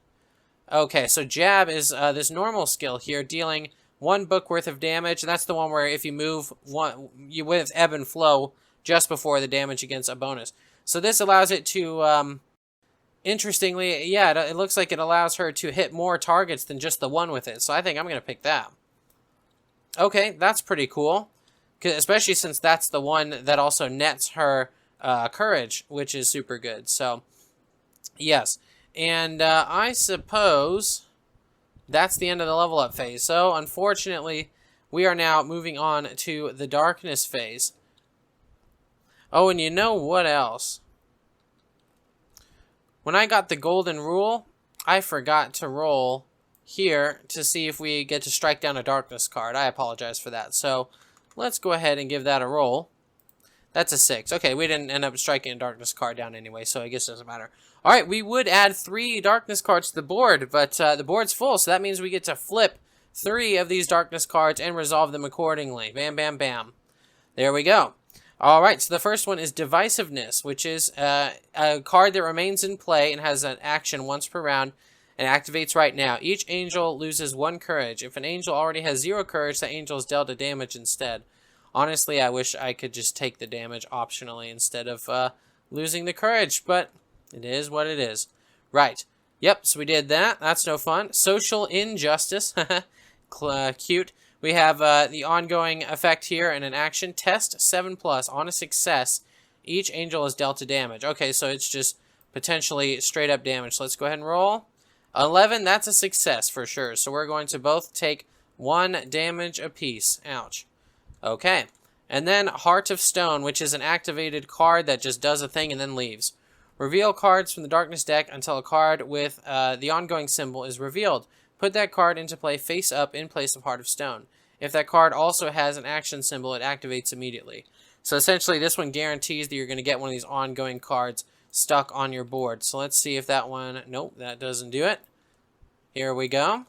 Okay, so jab is this normal skill here, dealing 1 book worth of damage. And that's the one where if you move you with ebb and flow just before the damage against a bonus. So this allows it to, interestingly, yeah, it looks like it allows her to hit more targets than just the one with it. So I think I'm going to pick that. Okay, that's pretty cool. Especially since that's the one that also nets her courage, which is super good. So, yes. And I suppose that's the end of the level up phase. So, unfortunately, we are now moving on to the darkness phase. Oh, and you know what else? When I got the golden rule, I forgot to roll here to see if we get to strike down a darkness card. I apologize for that. So, let's go ahead and give that a roll. That's a 6. Okay, we didn't end up striking a darkness card down anyway, so I guess it doesn't matter. Alright, we would add 3 darkness cards to the board, but the board's full, so that means we get to flip 3 of these darkness cards and resolve them accordingly. Bam, bam, bam. There we go. Alright, so the first one is Divisiveness, which is a card that remains in play and has an action once per round and activates right now. Each angel loses 1 courage. If an angel already has 0 courage, the angel is dealt a damage instead. Honestly, I wish I could just take the damage optionally instead of losing the courage, but it is what it is. Right. Yep, so we did that. That's no fun. Social Injustice. Cute. We have the ongoing effect here and an action. Test 7+. On a success, each angel is dealt a damage. Okay, so it's just potentially straight up damage. So let's go ahead and roll. 11, that's a success for sure. So we're going to both take 1 damage apiece. Ouch. Okay. And then Heart of Stone, which is an activated card that just does a thing and then leaves. Reveal cards from the Darkness deck until a card with the ongoing symbol is revealed. Put that card into play face up in place of Heart of Stone. If that card also has an action symbol, it activates immediately. So essentially, this one guarantees that you're going to get one of these ongoing cards stuck on your board. So let's see if that one... Nope, that doesn't do it. Here we go.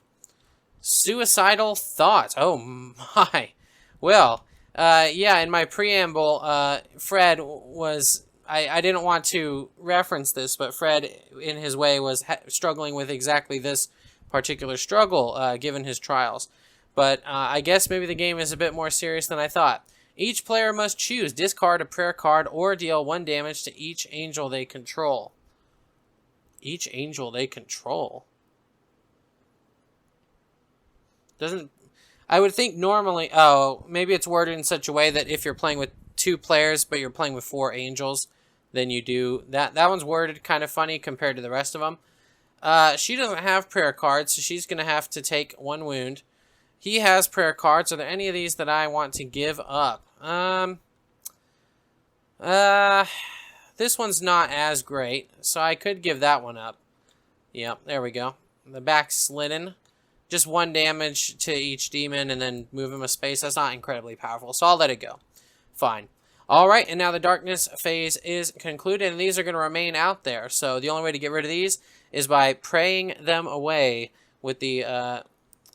Suicidal Thought. Oh my. Well, yeah, in my preamble, Fred was... I didn't want to reference this, but Fred, in his way, was struggling with exactly this particular struggle, given his trials. But I guess maybe the game is a bit more serious than I thought. Each player must choose, discard a prayer card, or deal 1 damage to each angel they control. Each angel they control? Doesn't... I would think normally... Oh, maybe it's worded in such a way that if you're playing with 2 players, but you're playing with 4 angels, then you do... That one's worded kind of funny compared to the rest of them. She doesn't have prayer cards, so she's going to have to take 1 wound. He has prayer cards. Are there any of these that I want to give up? This one's not as great, so I could give that one up. Yep, there we go. The Backslidden. Just 1 damage to each demon and then move him a space. That's not incredibly powerful, so I'll let it go. Fine. Alright, and now the darkness phase is concluded, and these are going to remain out there. So the only way to get rid of these is by praying them away with the...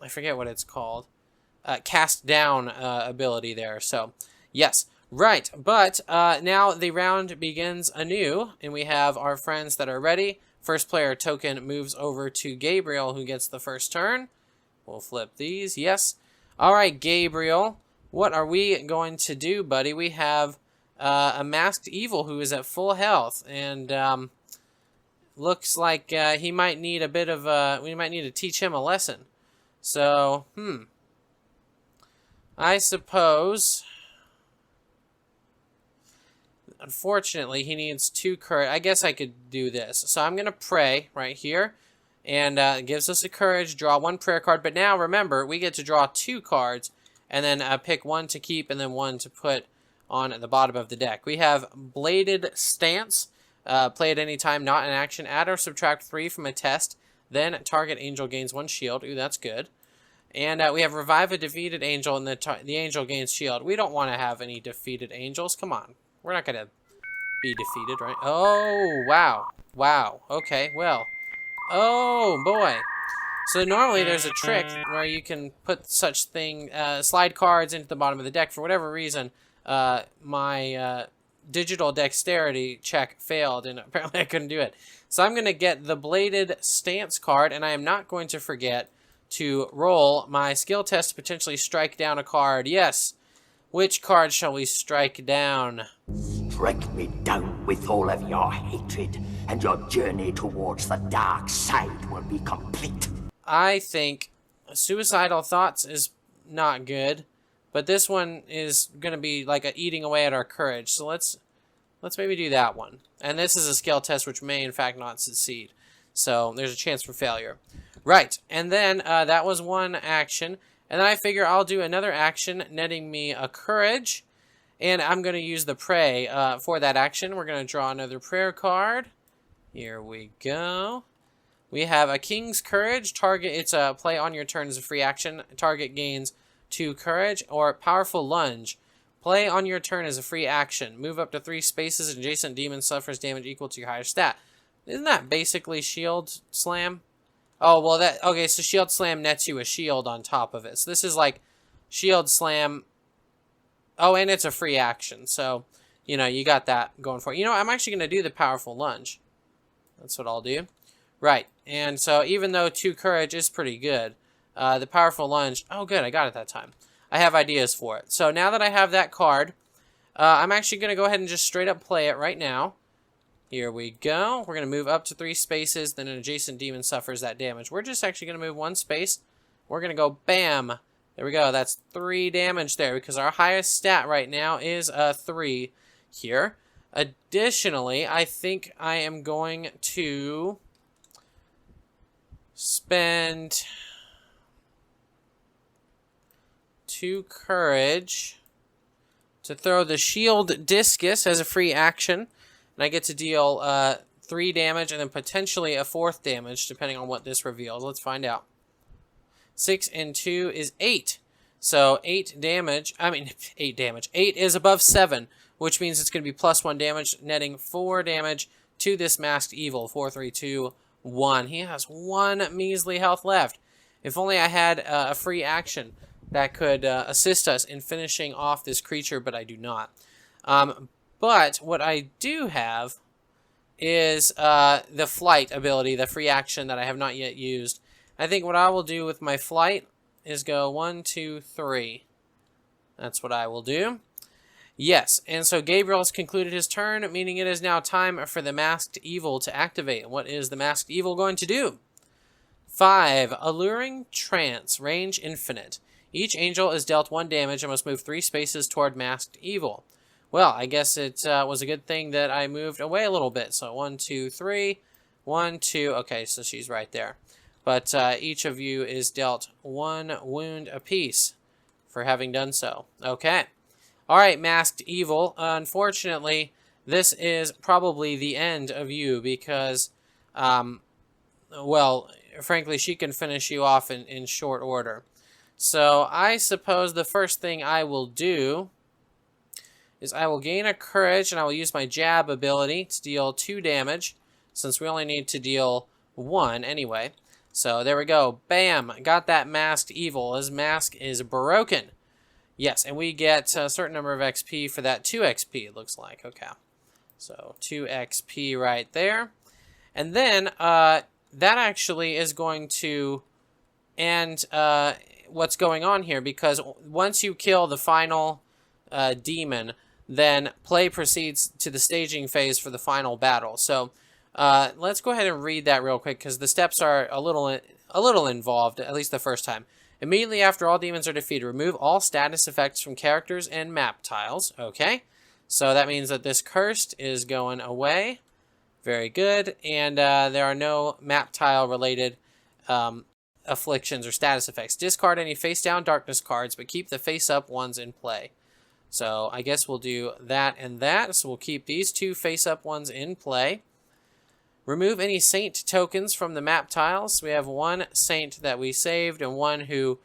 I forget what it's called. Cast down ability there. So, yes. Right. But now the round begins anew. And we have our friends that are ready. First player token moves over to Gabriel, who gets the first turn. We'll flip these. Yes. Alright, Gabriel. What are we going to do, buddy? We have a masked evil who is at full health, and looks like he might need a bit of we might need to teach him a lesson. So, I suppose, unfortunately, he needs 2 courage. I guess I could do this. So I'm going to pray right here. And it gives us a courage, draw 1 prayer card. But now, remember, we get to draw 2 cards. And then pick 1 to keep and then 1 to put on at the bottom of the deck. We have Bladed Stance. Play at any time, not in action. Add or subtract 3 from a test. Then target angel gains 1 shield. Ooh, that's good. And we have Revive a defeated angel, and the angel gains shield. We don't want to have any defeated angels. Come on. We're not going to be defeated, right? Oh, wow. Wow. Okay, well. Oh, boy. So normally there's a trick where you can put such thing, slide cards into the bottom of the deck. For whatever reason, my digital dexterity check failed, and apparently I couldn't do it. So I'm going to get the Bladed Stance card, and I am not going to forget to roll my skill test to potentially strike down a card. Yes. Which card shall we strike down? Strike me down with all of your hatred, and your journey towards the dark side will be complete. I think Suicidal Thoughts is not good, but this one is going to be like eating away at our courage. So let's maybe do that one. And this is a skill test which may in fact not succeed. So there's a chance for failure. Right, and then that was 1 action. And then I figure I'll do another action, netting me a courage. And I'm going to use the pray for that action. We're going to draw another prayer card. Here we go. We have a King's Courage. Target, it's a play on your turn as a free action. Target gains 2 courage. Or Powerful Lunge. Play on your turn as a free action. Move up to 3 spaces. Adjacent demon suffers damage equal to your higher stat. Isn't that basically Shield Slam? Oh, well, okay, so Shield Slam nets you a shield on top of it. So this is like Shield Slam. Oh, and it's a free action. So, you know, you got that going for it. You know, I'm actually going to do the Powerful Lunge. That's what I'll do. Right, and so even though 2 courage is pretty good, the Powerful Lunge, oh good, I got it that time. I have ideas for it. So now that I have that card, I'm actually going to go ahead and just straight up play it right now. Here we go. We're going to move up to 3 spaces, then an adjacent demon suffers that damage. We're just actually going to move 1 space. We're going to go bam. There we go. That's 3 damage there because our highest stat right now is 3 here. Additionally, I think I am going to spend 2 courage to throw the Shield Discus as a free action. And I get to deal 3 damage and then potentially a 4th damage, depending on what this reveals. Let's find out. 6 and 2 is 8. So 8 damage. I mean, 8 damage. 8 is above 7, which means it's going to be +1 damage, netting 4 damage to this Masked Evil. 4, 3, 2, 1. He has 1 measly health left. If only I had a free action that could assist us in finishing off this creature, but I do not. But what I do have is the flight ability, the free action that I have not yet used. I think what I will do with my flight is go 1, 2, 3. That's what I will do. Yes, and so Gabriel has concluded his turn, meaning it is now time for the Masked Evil to activate. What is the Masked Evil going to do? 5. Alluring Trance, range infinite. Each angel is dealt 1 damage and must move 3 spaces toward Masked Evil. Well, I guess it was a good thing that I moved away a little bit. So 1, 2, 3. 1, 2. Okay, so she's right there. But each of you is dealt 1 wound apiece for having done so. Okay. All right, Masked Evil. Unfortunately, this is probably the end of you because, well, frankly, she can finish you off in short order. So I suppose the first thing I will do is I will gain a courage, and I will use my jab ability to deal 2 damage, since we only need to deal 1 anyway. So there we go. Bam! Got that Masked Evil. His mask is broken. Yes, and we get a certain number of XP for that 2 XP, it looks like. Okay. So 2 XP right there. And then that actually is going to end what's going on here, because once you kill the final demon, then play proceeds to the staging phase for the final battle. So let's go ahead and read that real quick, because the steps are a little involved, at least the first time. Immediately after all demons are defeated, remove all status effects from characters and map tiles. Okay, so that means that this cursed is going away. Very good. And there are no map tile related afflictions or status effects. Discard any face down darkness cards, but keep the face up ones in play. So I guess we'll do that and that. So we'll keep these two face up ones in play. Remove any saint tokens from the map tiles. We have one saint that we saved and one who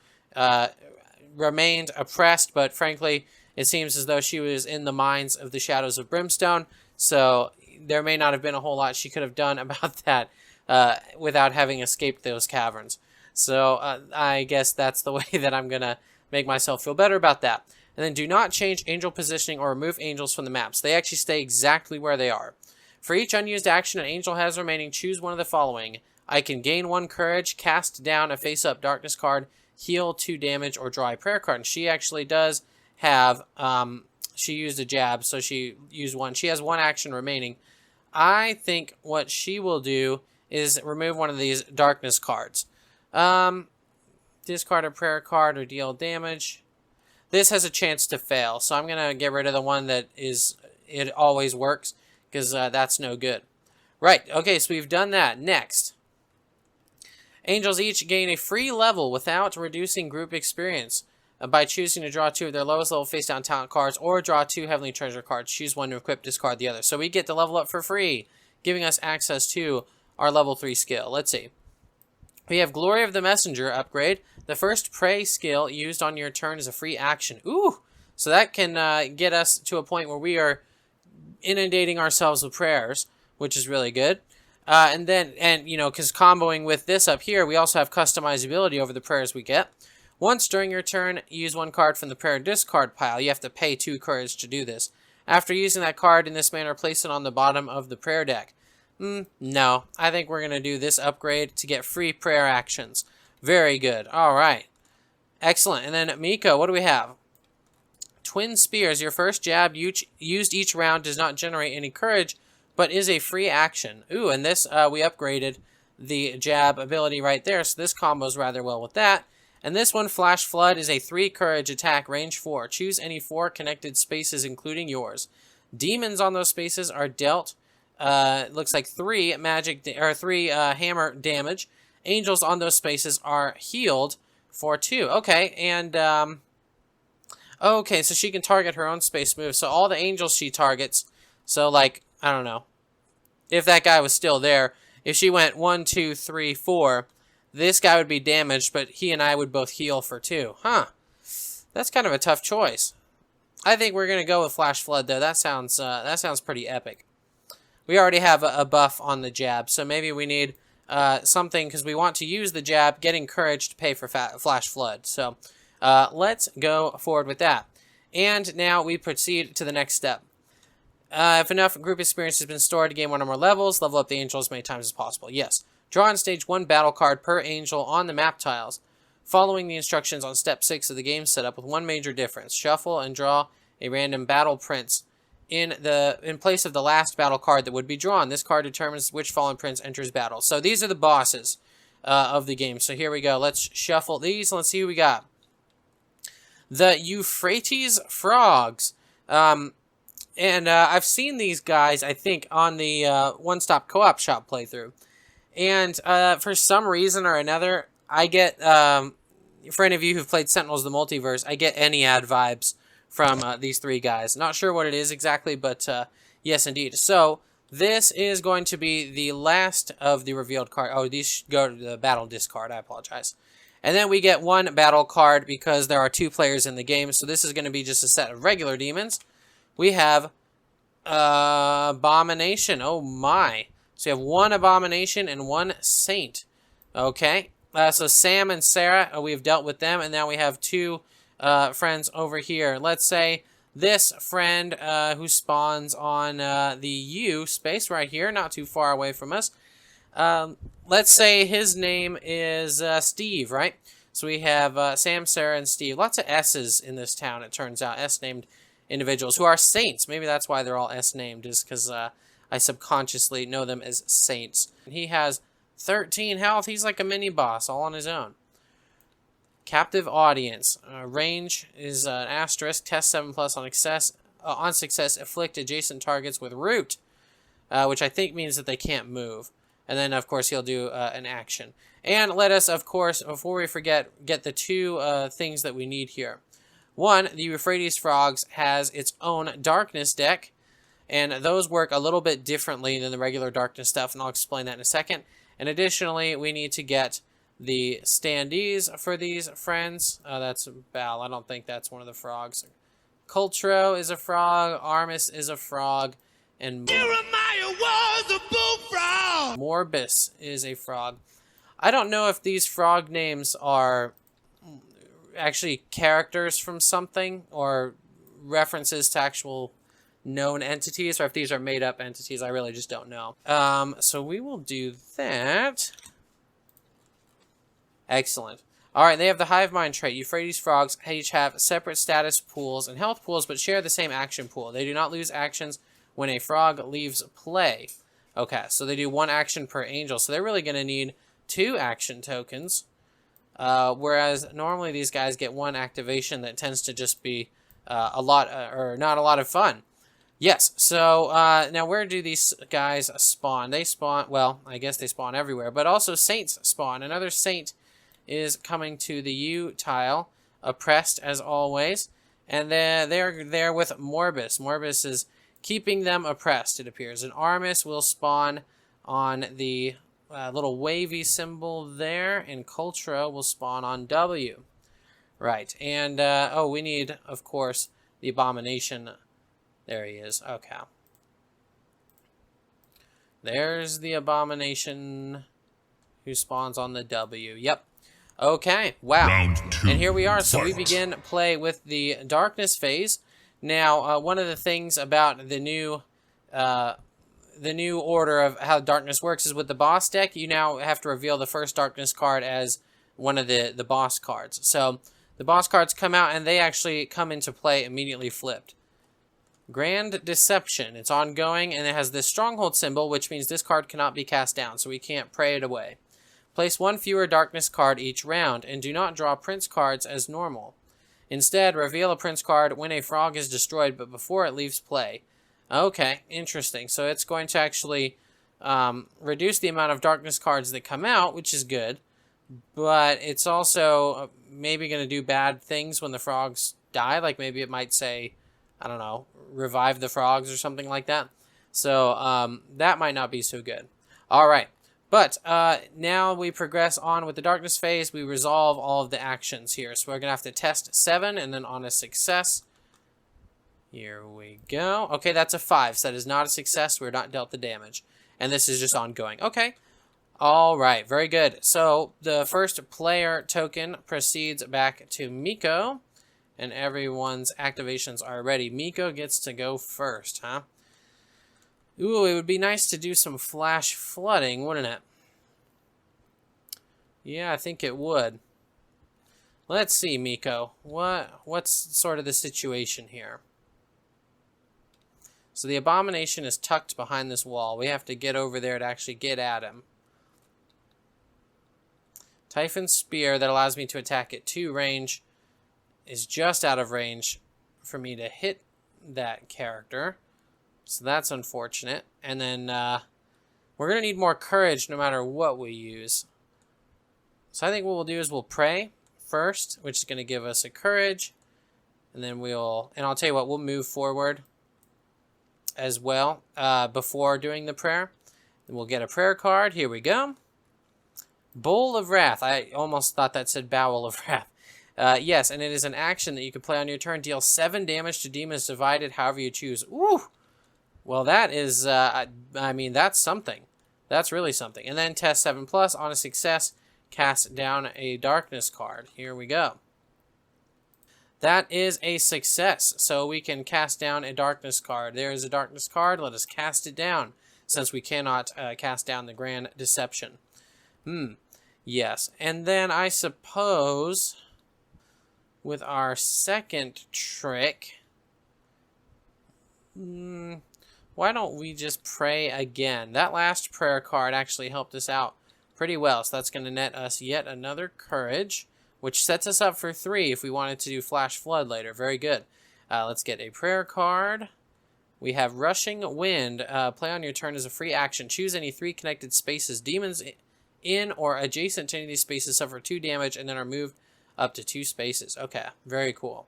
remained oppressed, but frankly, it seems as though she was in the mines of the Shadows of Brimstone, so there may not have been a whole lot she could have done about that without having escaped those caverns. So I guess that's the way that I'm going to make myself feel better about that. And then do not change angel positioning or remove angels from the maps. They actually stay exactly where they are. For each unused action an angel has remaining, choose one of the following. I can gain 1 courage, cast down a face-up darkness card, heal 2 damage, or draw a prayer card. And she actually does have, she used a jab, so she used 1. She has 1 action remaining. I think what she will do is remove one of these darkness cards. Discard a prayer card or deal damage. This has a chance to fail, so I'm going to get rid of the one that it always works, because that's no good. Right, okay, so we've done that. Next. Angels each gain a free level without reducing group experience by choosing to draw 2 of their lowest level face-down talent cards or draw 2 Heavenly Treasure cards. Choose one to equip, discard the other. So we get to level up for free, giving us access to our level 3 skill. Let's see. We have Glory of the Messenger upgrade. The first pray skill used on your turn is a free action. Ooh! So that can get us to a point where we are inundating ourselves with prayers, which is really good. And you know, because comboing with this up here, we also have customizability over the prayers we get. Once during your turn, use 1 card from the prayer discard pile. You have to pay 2 courage to do this. After using that card in this manner, place it on the bottom of the prayer deck. No, I think we're going to do this upgrade to get free prayer actions. Very good. All right. Excellent. And then, Miko, what do we have? Twin Spears. Your first jab used each round does not generate any courage, but is a free action. Ooh, and this, we upgraded the jab ability right there, so this combos rather well with that. And this one, Flash Flood, is a 3 courage attack, range 4. Choose any 4 connected spaces, including yours. Demons on those spaces are dealt, looks like 3 hammer damage. Angels on those spaces are healed for 2. Okay, and okay, so she can target her own space move. So all the angels she targets, so like, I don't know, if that guy was still there, if she went 1, 2, 3, 4, this guy would be damaged, but he and I would both heal for 2. Huh. That's kind of a tough choice. I think we're going to go with Flash Flood, though. That sounds pretty epic. We already have a buff on the jab, so maybe we need something, because we want to use the jab, getting courage to pay for Flash Flood. So let's go forward with that. And now we proceed to the next step. If enough group experience has been stored to gain 1 or more levels, level up the angel as many times as possible. Yes. Draw on stage 1 battle card per angel on the map tiles, following the instructions on step 6 of the game setup, with 1 major difference. Shuffle and draw a random battle prince in place of the last battle card that would be drawn. This card determines which fallen prince enters battle. So these are the bosses of the game. So here we go. Let's shuffle these. Let's see who we got. The Euphrates Frogs. And I've seen these guys, I think, on the One-Stop Co-op Shop playthrough. And for some reason or another, I get, for any of you who've played Sentinels of the Multiverse, I get Ennead vibes from these 3 guys. Not sure what it is exactly, but yes, indeed. So this is going to be the last of the revealed card. Oh, these go to the battle discard. I apologize. And then we get 1 battle card because there are 2 players in the game. So this is going to be just a set of regular demons. We have Abomination. Oh, my. So you have 1 Abomination and 1 Saint. Okay. So Sam and Sarah, we've dealt with them. And now we have 2 friends over here. Let's say this friend who spawns on the U space right here, not too far away from us. Let's say his name is Steve, right? So we have Sam, Sarah, and Steve. Lots of S's in this town, it turns out. S named individuals who are saints. Maybe that's why they're all S-named, is because I subconsciously know them as saints. He has 13 health. He's like a mini-boss all on his own. Captive audience. Range is an asterisk. Test 7+ on success. Afflict adjacent targets with root, which I think means that they can't move. And then, of course, he'll do an action. And let us, of course, before we forget, get the two things that we need here. One, the Euphrates Frogs has its own darkness deck, and those work a little bit differently than the regular darkness stuff, and I'll explain that in a second. And additionally, we need to get the standees for these friends. That's Bal. I don't think that's one of the frogs. Cultro is a frog. Armis is a frog. And Jeremiah was a bullfrog. Morbus is a frog. I don't know if these frog names are actually characters from something or references to actual known entities, or if these are made-up entities. I really just don't know. So we will do that. Excellent. All right, they have the Hive Mind trait. Euphrates Frogs each have separate status pools and health pools, but share the same action pool. They do not lose actions when a frog leaves play. Okay, so they do 1 action per angel, so they're really going to need 2 action tokens, whereas normally these guys get 1 activation that tends to just be a lot, or not a lot of fun. Yes, so now where do these guys spawn? They spawn, well, I guess they spawn everywhere, but also saints spawn. Another saint is coming to the U tile, oppressed as always, and then they're there with Morbus. Morbus is keeping them oppressed, it appears. And Armis will spawn on the little wavy symbol there, and Cultra will spawn on W. Right, and, oh, we need, of course, the Abomination. There he is. Okay. There's the Abomination who spawns on the W. Yep. Okay. Wow. Round 2. And here we are. So Fight. we begin play with the darkness phase. Now, one of the things about the new order of how darkness works is with the boss deck, you now have to reveal the first darkness card as one of the boss cards. So the boss cards come out, and they actually come into play immediately flipped. Grand Deception. It's ongoing, and it has this stronghold symbol, which means this card cannot be cast down, so we can't pray it away. Place 1 fewer darkness card each round, and do not draw prince cards as normal. Instead, reveal a prince card when a frog is destroyed, but before it leaves play. Okay, interesting. So it's going to actually reduce the amount of darkness cards that come out, which is good, but it's also maybe going to do bad things when the frogs die. Like maybe it might say, I don't know, revive the frogs or something like that. So that might not be so good. All right. But now we progress on with the darkness phase. We resolve all of the actions here. So we're going to have to test 7 and then on a success. Here we go. Okay, that's a 5. So that is not a success. We're not dealt the damage. And this is just ongoing. Okay. All right. Very good. So the first player token proceeds back to Miko. And everyone's activations are ready. Miko gets to go first, huh? Ooh, it would be nice to do some flash flooding, wouldn't it? Yeah, I think it would. Let's see, Miko. What's sort of the situation here? So the Abomination is tucked behind this wall. We have to get over there to actually get at him. Typhon Spear that allows me to attack at 2 range is just out of range for me to hit that character. So that's unfortunate. And then we're going to need more courage no matter what we use. So I think what we'll do is we'll pray first, which is going to give us a courage. And then and I'll tell you what, we'll move forward as well before doing the prayer. And we'll get a prayer card. Here we go. Bowl of Wrath. I almost thought that said Bowel of Wrath. Yes, and it is an action that you can play on your turn. Deal 7 damage to demons divided however you choose. Ooh! Well, that is, I mean, that's something. That's really something. And then test 7+. On a success, cast down a darkness card. Here we go. That is a success. So we can cast down a darkness card. There is a darkness card. Let us cast it down, since we cannot cast down the Grand Deception. Yes. And then I suppose with our second trick, Why don't we just pray again? That last prayer card actually helped us out pretty well. So that's going to net us yet another courage, which sets us up for 3 if we wanted to do Flash Flood later. Very good. Let's get a prayer card. We have Rushing Wind. Play on your turn as a free action. Choose any 3 connected spaces. Demons in or adjacent to any of these spaces suffer 2 damage and then are moved up to 2 spaces. Okay, very cool.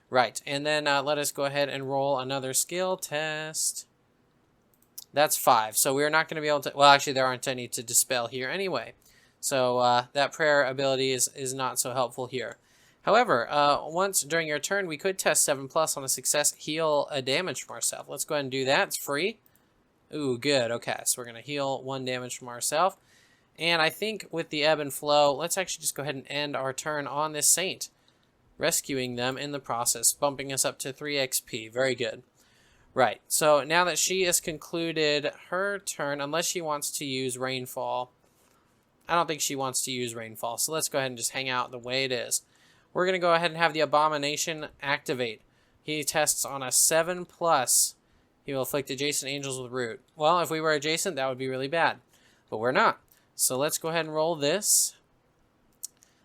Right, and then let us go ahead and roll another skill test. That's 5, so we're not going to be able to... Well, actually, there aren't any to dispel here anyway. So that prayer ability is not so helpful here. However, once during your turn, we could test 7+ on a success, heal a damage from ourselves. Let's go ahead and do that. It's free. Ooh, good. Okay, so we're going to heal 1 damage from ourselves. And I think with the ebb and flow, let's actually just go ahead and end our turn on this saint, rescuing them in the process, bumping us up to 3 XP. Very good. Right, so now that she has concluded her turn, unless she wants to use Rainfall, I don't think she wants to use Rainfall, so let's go ahead and just hang out the way it is. We're going to go ahead and have the Abomination activate. He tests on a 7+. He will afflict adjacent angels with root. Well, if we were adjacent, that would be really bad, but we're not. So let's go ahead and roll this.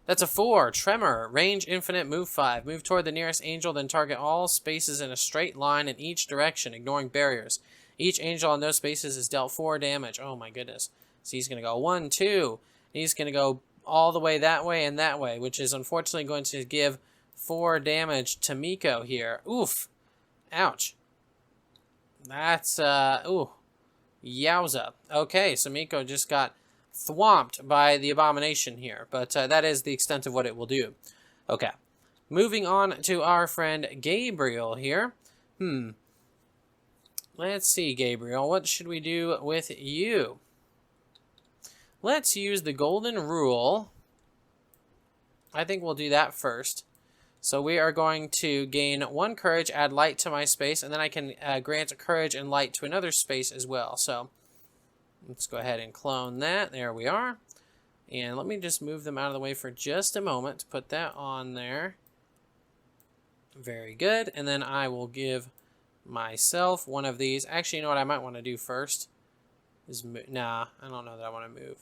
That's a 4. Tremor. Range infinite. Move 5. Move toward the nearest angel, then target all spaces in a straight line in each direction, ignoring barriers. Each angel in those spaces is dealt 4 damage. Oh my goodness. So he's going to go 1, 2. He's going to go all the way that way and that way, which is unfortunately going to give 4 damage to Miko here. Oof. Ouch. That's, ooh. Yowza. Okay, so Miko just got thwomped by the Abomination here, but that is the extent of what it will do. Okay, moving on to our friend Gabriel here. Let's see, Gabriel, what should we do with you? Let's use the golden rule. I think we'll do that first. So we are going to gain 1 courage, add light to my space, and then I can grant courage and light to another space as well. So let's go ahead and clone that. There we are. And let me just move them out of the way for just a moment to put that on there. Very good. And then I will give myself one of these. Actually, you know what I might want to do first? Nah, I don't know that I want to move.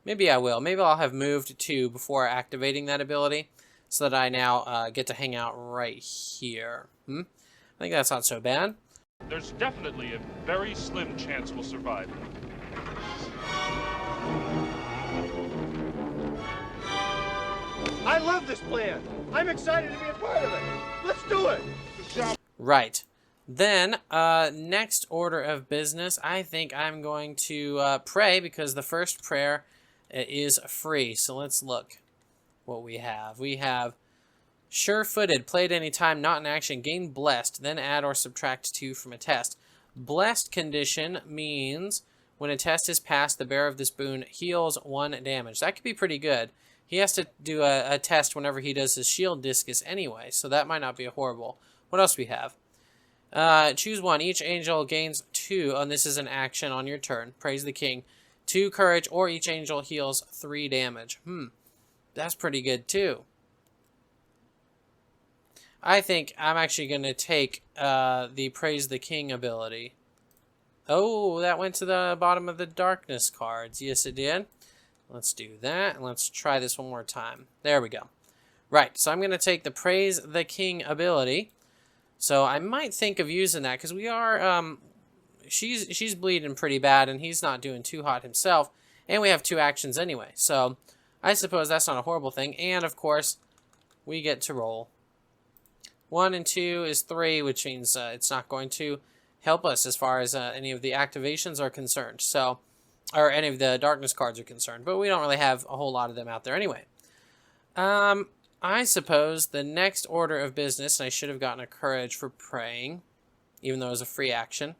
Maybe I will. Maybe I'll have moved 2 before activating that ability so that I now get to hang out right here. I think that's not so bad. There's definitely a very slim chance we'll survive. I love this plan. I'm excited to be a part of it. Let's do it. Right. Then, next order of business, I think I'm going to pray because the first prayer is free. So let's look what we have. We have Sure-footed, played anytime, not in action, gain blessed, then add or subtract 2 from a test. Blessed condition means when a test is passed, the bearer of this boon heals 1 damage. That could be pretty good. He has to do a test whenever he does his shield discus anyway, so that might not be horrible. What else do we have? Choose 1. Each angel gains 2, and this is an action on your turn. Praise the king. 2 courage, or each angel heals 3 damage. That's pretty good too. I think I'm actually going to take the Praise the King ability. Oh, that went to the bottom of the darkness cards. Yes, it did. Let's do that. And let's try this one more time. There we go. Right, so I'm going to take the Praise the King ability. So I might think of using that because we are... she's bleeding pretty bad and he's not doing too hot himself. And we have 2 actions anyway. So I suppose that's not a horrible thing. And, of course, we get to roll. 1 and 2 is 3, which means it's not going to help us as far as any of the activations are concerned. So, or any of the darkness cards are concerned. But we don't really have a whole lot of them out there anyway. I suppose the next order of business, and I should have gotten a courage for praying, even though it was a free action.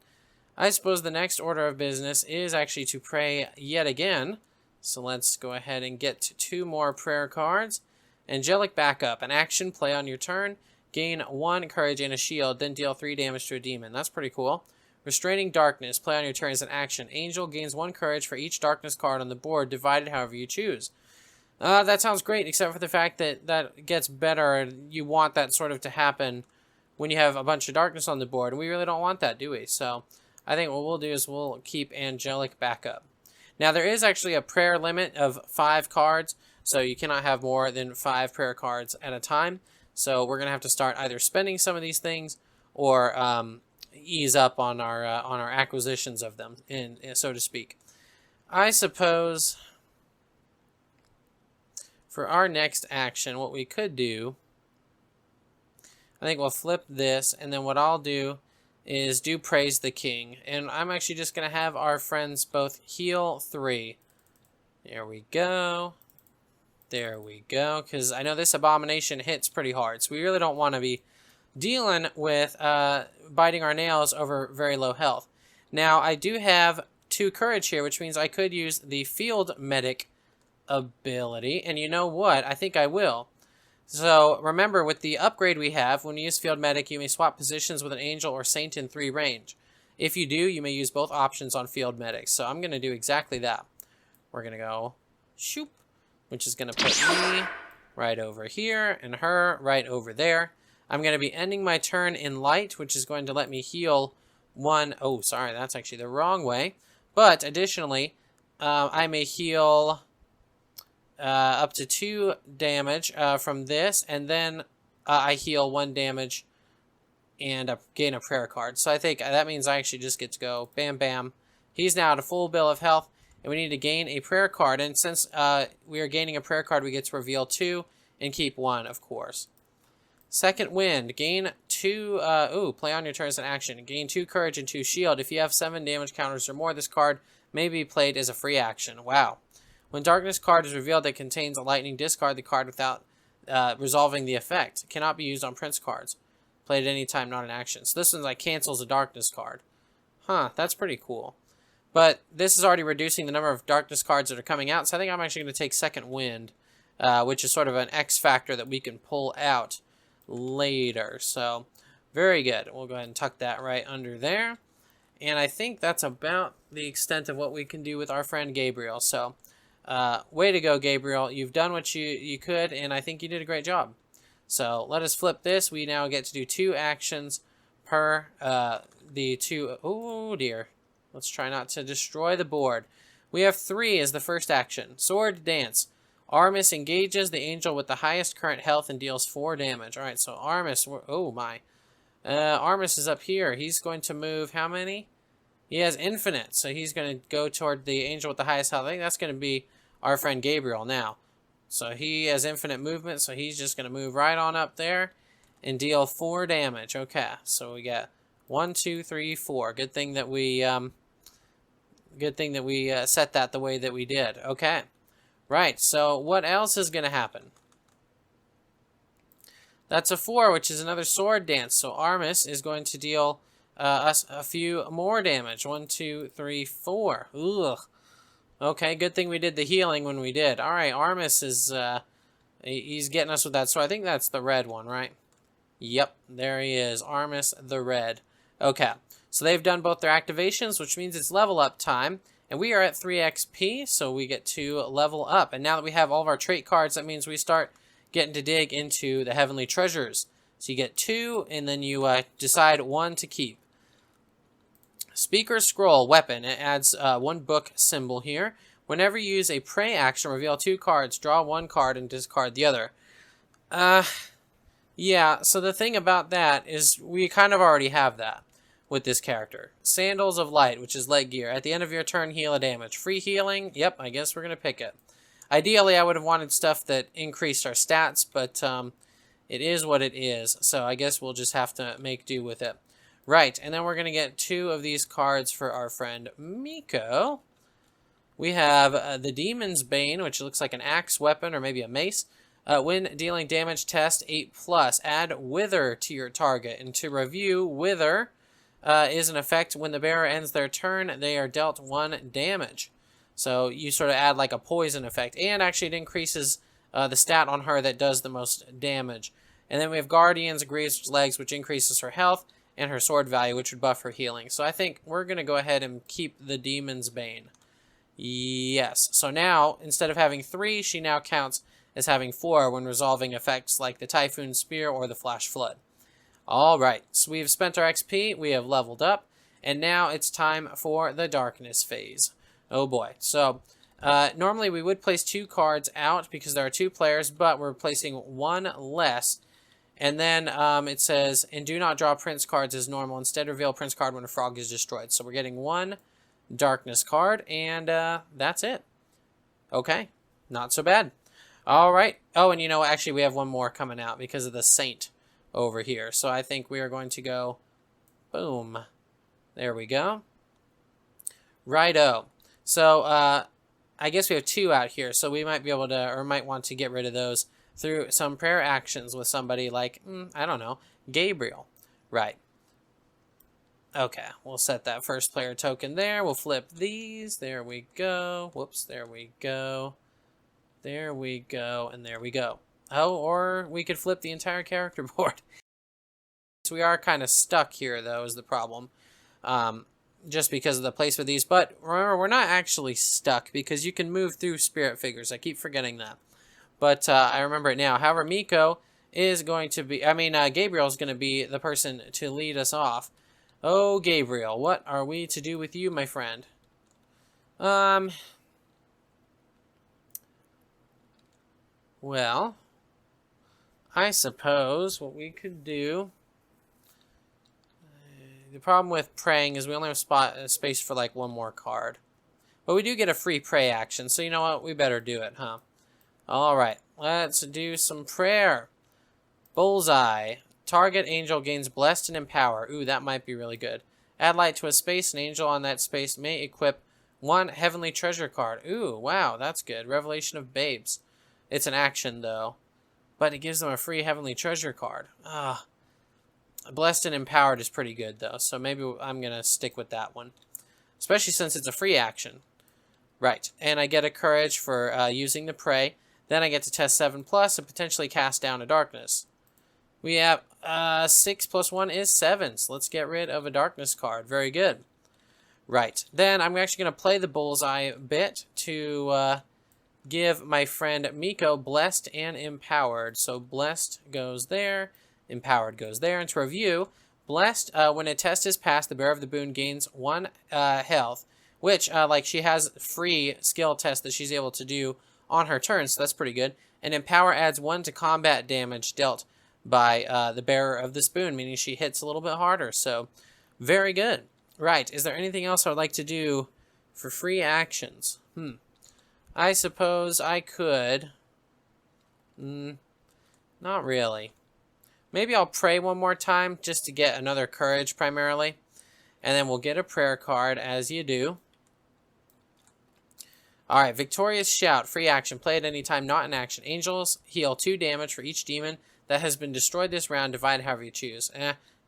I suppose the next order of business is actually to pray yet again. So let's go ahead and get 2 more prayer cards. Angelic Backup, an action, play on your turn. Gain 1 courage and a shield, then deal 3 damage to a demon. That's pretty cool. Restraining Darkness, play on your turn as an action. Angel gains 1 courage for each darkness card on the board, divided however you choose. That sounds great, except for the fact that that gets better. You want that sort of to happen when you have a bunch of darkness on the board, and we really don't want that, do we? So I think what we'll do is we'll keep angelic back up. Now, there is actually a prayer limit of 5 cards, so you cannot have more than 5 prayer cards at a time. So we're going to have to start either spending some of these things or ease up on our acquisitions of them, so to speak. I suppose for our next action, what we could do, I think we'll flip this, and then what I'll do is do praise the king. And I'm actually just going to have our friends both heal 3. There we go. There we go. Because I know this abomination hits pretty hard, so we really don't want to be dealing with biting our nails over very low health. Now, I do have 2 courage here, which means I could use the field medic ability. And you know what? I think I will. So remember, with the upgrade we have, when you use field medic, you may swap positions with an angel or saint in 3 range. If you do, you may use both options on field medic. So I'm going to do exactly that. We're going to go shoop, which is going to put me right over here and her right over there. I'm going to be ending my turn in light, which is going to let me heal 1. Oh, sorry, that's actually the wrong way. But additionally, I may heal up to 2 damage from this, and then I heal 1 damage and gain a prayer card. So I think that means I actually just get to go bam bam. He's now at a full bill of health, and we need to gain a prayer card. And since we are gaining a prayer card, we get to reveal 2 and keep 1, of course. Second wind, gain 2, play on your turn as an action. Gain 2 courage and 2 shield. If you have 7 damage counters or more, this card may be played as a free action. Wow. When darkness card is revealed that contains a lightning, discard the card without resolving the effect. It cannot be used on prince cards. Played at any time, not an action. So this one like cancels a darkness card. Huh, that's pretty cool. But this is already reducing the number of darkness cards that are coming out, so I think I'm actually going to take second wind, which is sort of an X factor that we can pull out later. So very good. We'll go ahead and tuck that right under there. And I think that's about the extent of what we can do with our friend Gabriel. So way to go, Gabriel. You've done what you could, and I think you did a great job. So let us flip this. We now get to do 2 actions per the 2. Oh, dear. Let's try not to destroy the board. We have 3 as the first action. Sword Dance. Armis engages the angel with the highest current health and deals 4 damage. All right, so Armis, oh my. Armis is up here. He's going to move how many? He has infinite, so he's going to go toward the angel with the highest health. I think that's going to be our friend Gabriel now. So he has infinite movement, so he's just going to move right on up there and deal 4 damage. Okay, so we got 1, 2, 3, 4. Good thing that we set that the way that we did. Okay, right. So what else is going to happen? That's a 4, which is another sword dance. So Armis is going to deal us a few more damage. 1, 2, 3, 4. Ugh. Okay, good thing we did the healing when we did. All right, Armis is he's getting us with that. So I think that's the red one, right? Yep, there he is. Armis the red. Okay, so they've done both their activations, which means it's level up time. And we are at 3 XP, so we get to level up. And now that we have all of our trait cards, that means we start getting to dig into the heavenly treasures. So you get 2, and then you decide 1 to keep. Speaker Scroll Weapon. It adds 1 book symbol here. Whenever you use a prey action, reveal 2 cards, draw 1 card, and discard the other. Yeah, so the thing about that is we kind of already have that with this character. Sandals of Light, which is leg gear. At the end of your turn, heal a damage. Free healing? Yep, I guess we're going to pick it. Ideally, I would have wanted stuff that increased our stats, but it is what it is. So I guess we'll just have to make do with it. Right, and then we're going to get 2 of these cards for our friend Miko. We have the Demon's Bane, which looks like an axe weapon or maybe a mace. When dealing damage, test 8+. Add Wither to your target. And to review, Wither is an effect when the bearer ends their turn, they are dealt 1 damage. So you sort of add like a poison effect. And actually it increases the stat on her that does the most damage. And then we have Guardians, Agrees Legs, which increases her health, and her sword value, which would buff her healing. So I think we're going to go ahead and keep the Demon's Bane. Yes. So now, instead of having 3, she now counts as having 4 when resolving effects like the Typhoon Spear or the Flash Flood. Alright, so we've spent our XP, we have leveled up, and now it's time for the darkness phase. Oh boy. So, normally we would place 2 cards out because there are 2 players, but we're placing 1 less. And then it says, and do not draw prince cards as normal. Instead, reveal prince card when a frog is destroyed. So we're getting 1 darkness card, and that's it. Okay, not so bad. Alright. Oh, and you know, actually we have 1 more coming out because of the saint over here. So I think we are going to go, boom. There we go. Righto. So, I guess we have 2 out here, so we might be able to, or might want to get rid of those through some prayer actions with somebody like, I don't know, Gabriel. Right. Okay, we'll set that first player token there. We'll flip these. There we go. Whoops, there we go. There we go, and there we go. Oh, or we could flip the entire character board. So we are kind of stuck here, though, is the problem. Just because of the place with these. But remember, we're not actually stuck because you can move through spirit figures. I keep forgetting that. But I remember it now. However, Miko is going to be... Gabriel is going to be the person to lead us off. Oh, Gabriel, what are we to do with you, my friend? Well, I suppose what we could do... The problem with praying is we only have space for like 1 more card. But we do get a free pray action, so you know what? We better do it, huh? Alright, let's do some prayer. Bullseye. Target angel gains blessed and empower. Ooh, that might be really good. Add light to a space. An angel on that space may equip 1 heavenly treasure card. Ooh, wow, that's good. Revelation of babes. It's an action, though. But it gives them a free heavenly treasure card. Ah. Blessed and empowered is pretty good, though. So maybe I'm going to stick with that one. Especially since it's a free action. Right. And I get a courage for using the pray. Then I get to test 7+ and potentially cast down a darkness. We have 6 + 1 is 7. So let's get rid of a darkness card. Very good. Right. Then I'm actually going to play the bullseye bit to give my friend Miko blessed and empowered. So blessed goes there. Empowered goes there. And to review, blessed, when a test is passed, the bearer of the boon gains 1 health. Which, like, she has free skill tests that she's able to do on her turn. So that's pretty good. And empower adds 1 to combat damage dealt by the bearer of the spoon, meaning she hits a little bit harder. So, very good. Right, is there anything else I would like to do for free actions? I suppose I could. Not really. Maybe I'll pray 1 more time just to get another courage primarily. And then we'll get a prayer card as you do. Alright, Victorious Shout. Free action. Play at any time, not in action. Angels heal 2 damage for each demon that has been destroyed this round. Divide however you choose.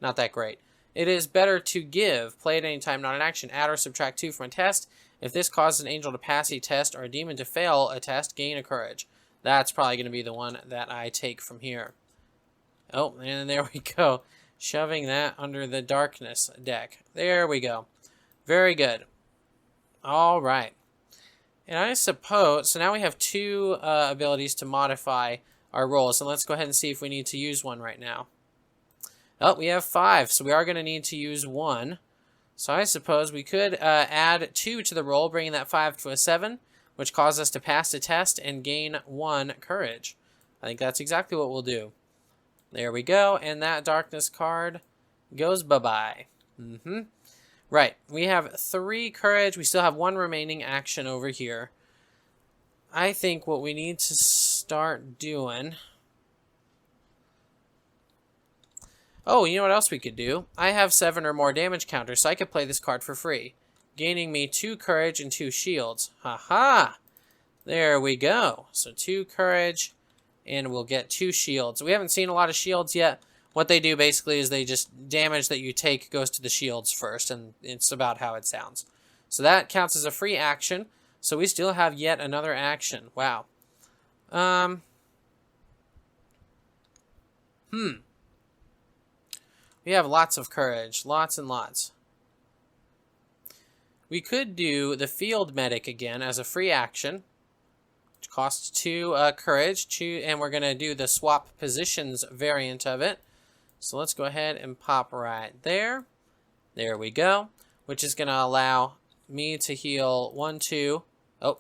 Not that great. It is better to give. Play at any time, not in action. Add or subtract 2 from a test. If this causes an angel to pass a test or a demon to fail a test, gain a courage. That's probably going to be the one that I take from here. Oh, and there we go. Shoving that under the darkness deck. There we go. Very good. All right. And I suppose, so now we have 2 abilities to modify our rolls. So let's go ahead and see if we need to use one right now. Oh, we have 5, so we are going to need to use 1. So I suppose we could add 2 to the roll, bringing that 5 to a 7, which causes us to pass the test and gain 1 courage. I think that's exactly what we'll do. There we go, and that darkness card goes bye-bye. Right, we have 3 courage. We still have 1 remaining action over here. I think what we need to start doing... Oh, you know what else we could do? I have 7 or more damage counters, so I could play this card for free. Gaining me 2 courage and 2 shields. Ha-ha! There we go. So 2 courage... and we'll get 2 shields. We haven't seen a lot of shields yet. What they do basically is they just damage that you take goes to the shields first, and it's about how it sounds. So that counts as a free action. So we still have yet another action. Wow. We have lots of courage. Lots and lots. We could do the field medic again as a free action. Costs 2 courage, and we're going to do the swap positions variant of it. So let's go ahead and pop right there. There we go. Which is going to allow me to heal 1, 2. Oh,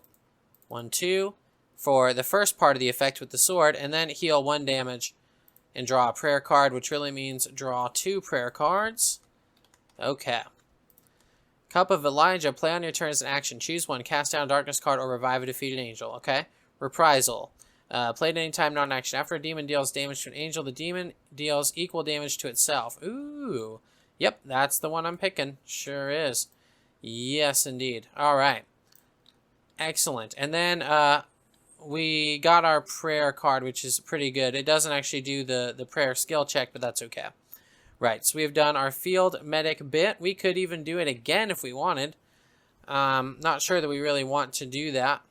1, 2 for the first part of the effect with the sword, and then heal 1 damage and draw a prayer card, which really means draw 2 prayer cards. Okay. Cup of Elijah. Play on your turn as an action. Choose one. Cast down a darkness card or revive a defeated angel. Okay. Reprisal. Played anytime, not an action. After a demon deals damage to an angel, the demon deals equal damage to itself. Ooh. Yep, that's the one I'm picking. Sure is. Yes, indeed. All right. Excellent. And then we got our prayer card, which is pretty good. It doesn't actually do the prayer skill check, but that's okay. Right, so we've done our field medic bit. We could even do it again if we wanted. Not sure that we really want to do that.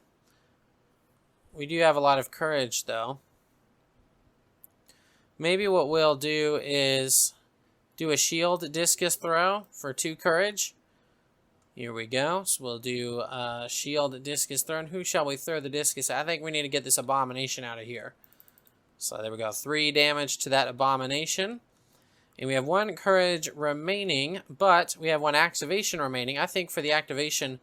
We do have a lot of courage, though. Maybe what we'll do is do a shield discus throw for 2 courage. Here we go. So we'll do a shield discus throw. And who shall we throw the discus at? I think we need to get this abomination out of here. So there we go. 3 damage to that abomination. And we have 1 courage remaining, but we have 1 activation remaining. I think for the activation,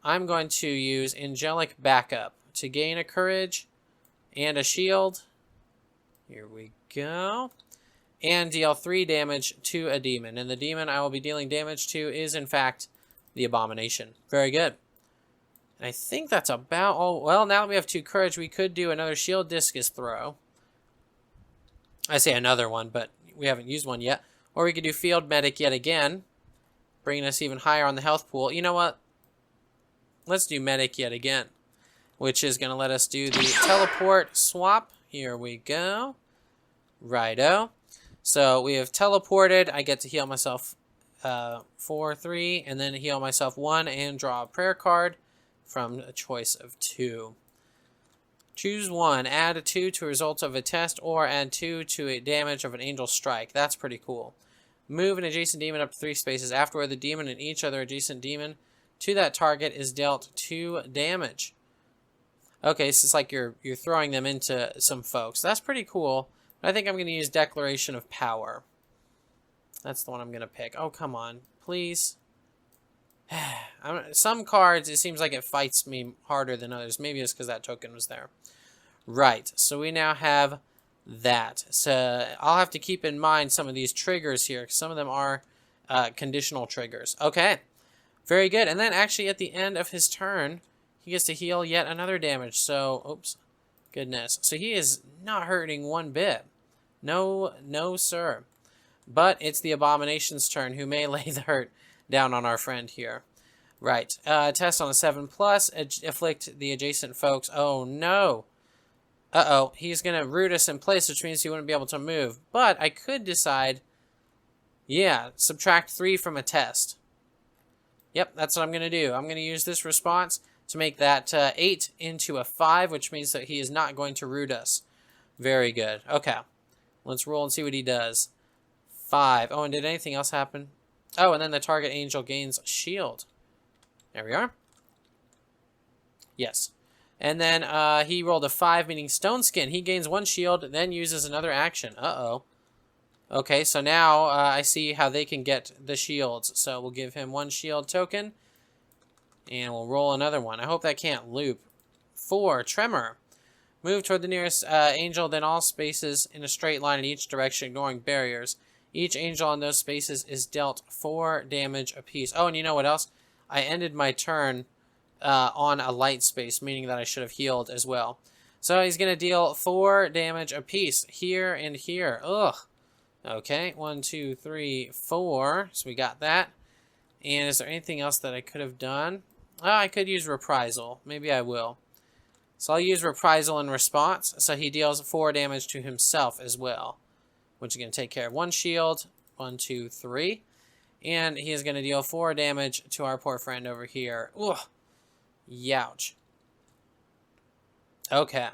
I'm going to use Angelic Backup to gain a courage and a shield. Here we go. And deal 3 damage to a demon. And the demon I will be dealing damage to is, in fact, the abomination. Very good. And I think that's about all. Well, now that we have 2 courage, we could do another shield discus throw. I say another one, but we haven't used one yet. Or we could do field medic yet again, bringing us even higher on the health pool. You know what? Let's do medic yet again, which is going to let us do the teleport swap. Here we go. Righto. So we have teleported. I get to heal myself 4, 3, and then heal myself 1 and draw a prayer card from a choice of 2. Choose 1. Add a 2 to a result of a test, or add 2 to a damage of an angel strike. That's pretty cool. Move an adjacent demon up to 3 spaces. Afterward, the demon and each other adjacent demon to that target is dealt 2 damage. Okay, so it's like you're throwing them into some folks. That's pretty cool. But I think I'm going to use Declaration of Power. That's the one I'm going to pick. Oh, come on. Please. Some cards, it seems like it fights me harder than others. Maybe it's because that token was there. Right. So we now have that. So I'll have to keep in mind some of these triggers here, because some of them are conditional triggers. Okay. Very good. And then actually at the end of his turn, he gets to heal yet another damage. So, oops. Goodness. So he is not hurting one bit. No, sir. But it's the Abomination's turn, who may lay the hurt down on our friend here. Right. Test on a 7+. Afflict the adjacent folks. Oh, no. Uh-oh. He's going to root us in place, which means he wouldn't be able to move. But I could decide, yeah, subtract 3 from a test. Yep, that's what I'm going to do. I'm going to use this response to make that 8 into a 5, which means that he is not going to root us. Very good. Okay. Let's roll and see what he does. 5. Oh, and did anything else happen? Oh, and then the target angel gains shield. There we are. Yes. And then he rolled a 5, meaning Stone Skin. He gains 1 shield, then uses another action. Uh-oh. Okay, so now I see how they can get the shields. So we'll give him 1 shield token. And we'll roll another one. I hope that can't loop. 4, Tremor. Move toward the nearest angel, then all spaces in a straight line in each direction, ignoring barriers. Each angel in those spaces is dealt 4 damage apiece. Oh, and you know what else? I ended my turn on a light space, meaning that I should have healed as well. So he's going to deal 4 damage apiece here and here. Ugh. Okay, 1, 2, 3, 4. So we got that. And is there anything else that I could have done? Oh, I could use Reprisal. Maybe I will. So I'll use Reprisal in response. So he deals 4 damage to himself as well, which is going to take care of 1 shield. 1, 2, 3. And he is going to deal 4 damage to our poor friend over here. Ugh. Youch. Okay.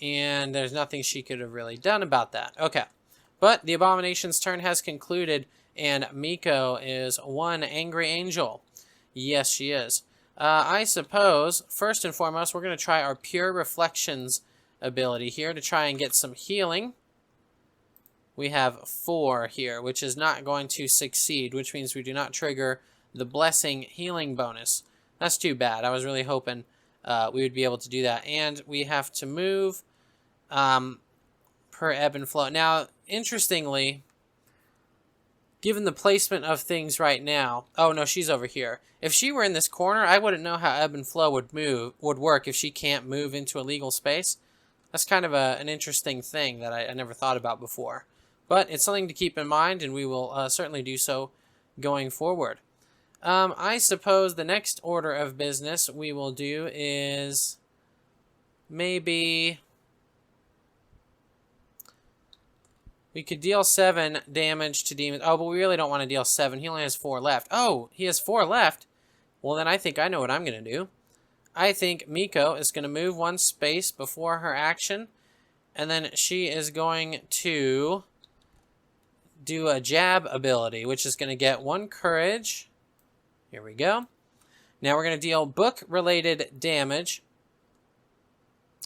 And there's nothing she could have really done about that. Okay. But the Abomination's turn has concluded, and Miko is 1 angry angel. Yes, she is. I suppose, first and foremost, we're going to try our Pure Reflections ability here to try and get some healing, we have 4 here, which is not going to succeed, which means we do not trigger the blessing healing bonus. That's too bad. I was really hoping we would be able to do that. And we have to move per ebb and flow. Now, interestingly, given the placement of things right now... Oh, no, she's over here. If she were in this corner, I wouldn't know how ebb and flow would work if she can't move into a legal space. That's kind of an interesting thing that I never thought about before. But it's something to keep in mind, and we will certainly do so going forward. I suppose the next order of business we will do is maybe... We could deal 7 damage to demons. Oh, but we really don't want to deal 7. He only has 4 left. Oh, he has 4 left. Well, then I think I know what I'm going to do. I think Miko is going to move 1 space before her action. And then she is going to do a jab ability, which is going to get 1 courage. Here we go. Now we're going to deal book-related damage,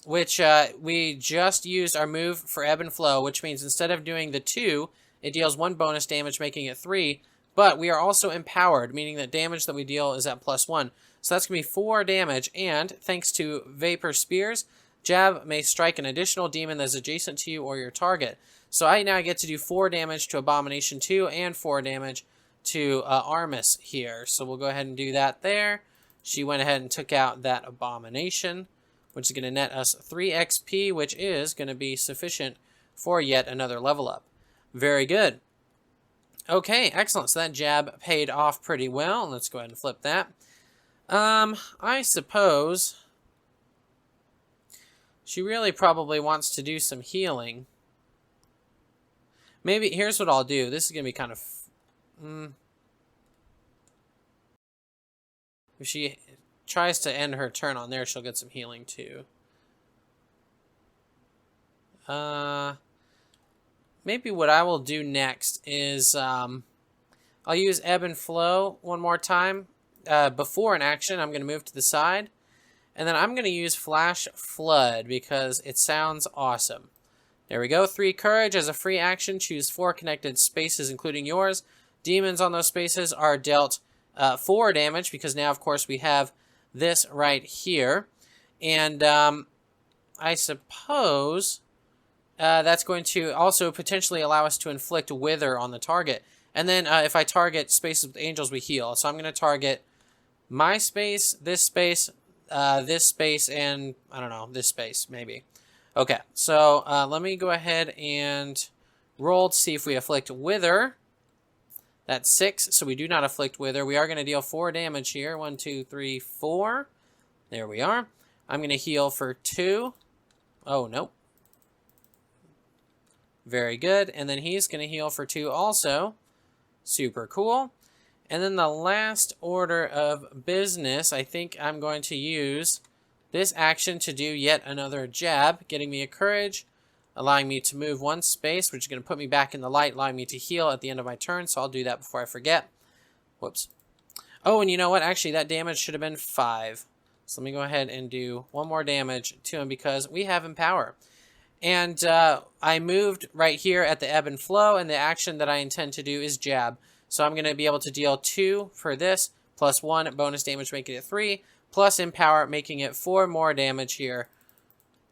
which we just used our move for ebb and flow, which means instead of doing the 2, it deals 1 bonus damage, making it 3. But we are also empowered, meaning that damage that we deal is at +1. So that's going to be 4 damage, and thanks to Vapor Spears, jab may strike an additional demon that is adjacent to you or your target. So I now get to do 4 damage to Abomination 2 and 4 damage to Armis here. So we'll go ahead and do that there. She went ahead and took out that Abomination, which is going to net us 3 XP, which is going to be sufficient for yet another level up. Very good. Okay, excellent. So that jab paid off pretty well. Let's go ahead and flip that. I suppose she really probably wants to do some healing. Maybe, here's what I'll do. This is going to be kind of... If she tries to end her turn on there, she'll get some healing too. Maybe what I will do next is I'll use ebb and flow 1 more time. Before an action, I'm going to move to the side. And then I'm going to use Flash Flood because it sounds awesome. There we go. 3 courage as a free action. Choose 4 connected spaces, including yours. Demons on those spaces are dealt 4 damage because now, of course, we have this right here. And I suppose that's going to also potentially allow us to inflict Wither on the target. And then if I target spaces with angels, we heal. So I'm going to target my space, this space, and, I don't know, this space, maybe. Okay, so let me go ahead and roll to see if we afflict Wither. That's 6, so we do not afflict Wither. We are going to deal 4 damage here. 1, 2, 3, 4. There we are. I'm going to heal for 2. Oh, nope. Very good. And then he's going to heal for 2 also. Super cool. And then the last order of business, I think I'm going to use this action to do yet another jab, getting me a courage, allowing me to move 1 space, which is going to put me back in the light, allowing me to heal at the end of my turn, so I'll do that before I forget. Whoops. Oh, and you know what? Actually, that damage should have been 5. So let me go ahead and do 1 more damage to him because we have Empower. And I moved right here at the ebb and flow, and the action that I intend to do is jab. So I'm going to be able to deal 2 for this, plus 1 bonus damage, making it 3, plus Empower, making it 4 more damage here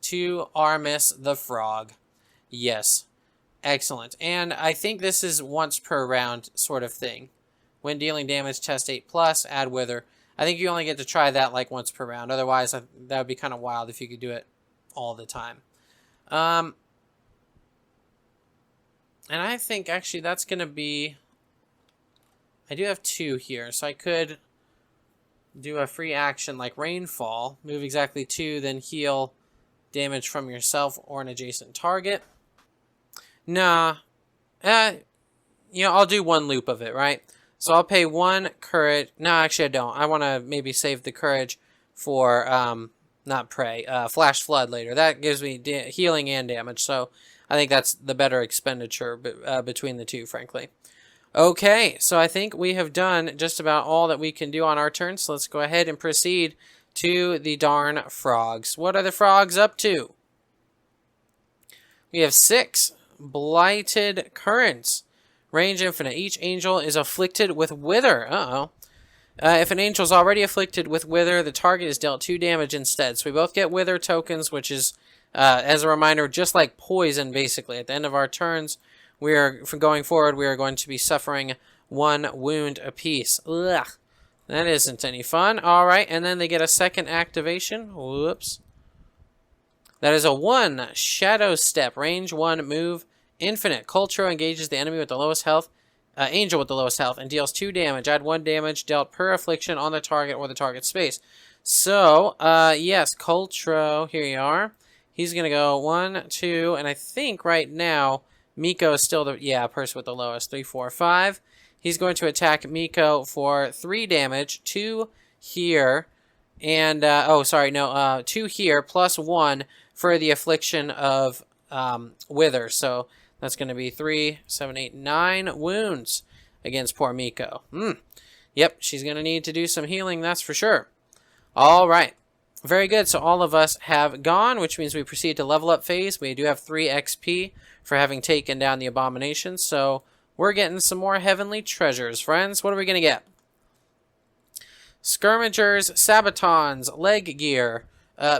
to Armis the Frog. Yes. Excellent. And I think this is once per round sort of thing. When dealing damage, test 8+, add Wither. I think you only get to try that like once per round. Otherwise, that would be kind of wild if you could do it all the time. And I think actually that's going to be... I do have 2 here, so I could do a free action like Rainfall. Move exactly 2, then heal damage from yourself or an adjacent target. Nah. You know, I'll do 1 loop of it, right? So I'll pay 1 courage. No, actually I don't. I want to maybe save the courage for, not pray, Flash Flood later. That gives me healing and damage, so I think that's the better expenditure between the 2, frankly. Okay, so I think we have done just about all that we can do on our turn, so let's go ahead and proceed to the darn frogs. What are the frogs up to? We have 6 Blighted Currents. Range infinite. Each angel is afflicted with Wither. Uh-oh. If an angel is already afflicted with Wither, the target is dealt 2 damage instead. So we both get Wither tokens, which is, as a reminder, just like poison, basically. At the end of our turns, from going forward, we are going to be suffering 1 wound apiece. Ugh. That isn't any fun. All right, and then they get a second activation. Whoops. That is a 1 Shadow Step. Range 1, move infinite. Cultro engages the enemy with the lowest health. Angel with the lowest health and deals 2 damage. Add 1 damage dealt per affliction on the target or the target space. So, yes, Cultro, here you are. He's going to go 1, 2, and I think right now Miko is still the, person with the lowest. 3, 4, 5. He's going to attack Miko for 3 damage, 2 here, and, 2 here, plus 1 for the affliction of Wither. So, that's going to be 3, 7, 8, 9 wounds against poor Miko. Yep, she's going to need to do some healing, that's for sure. All right. Very good. So all of us have gone, which means we proceed to level up phase. We do have 3 XP for having taken down the abomination. So we're getting some more heavenly treasures, friends. What are we going to get? Skirmishers, Sabatons, Leg Gear.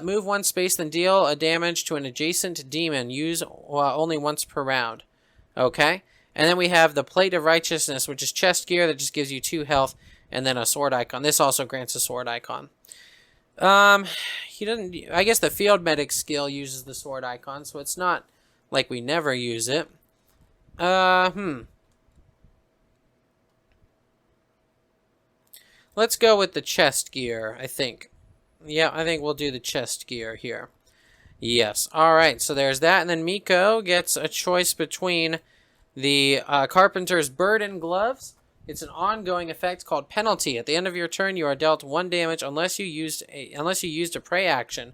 Move 1 space, then deal a damage to an adjacent demon. Use only once per round. Okay. And then we have the Plate of Righteousness, which is chest gear that just gives you 2 health, and then a sword icon. This also grants a sword icon. He doesn't. I guess the field medic skill uses the sword icon, so it's not like we never use it. Let's go with the chest gear, I think. Yeah, I think we'll do the chest gear here. Yes. All right, so there's that. And then Miko gets a choice between the Carpenter's Burden Gloves. It's an ongoing effect called Penalty. At the end of your turn, you are dealt 1 damage unless you used a prey action.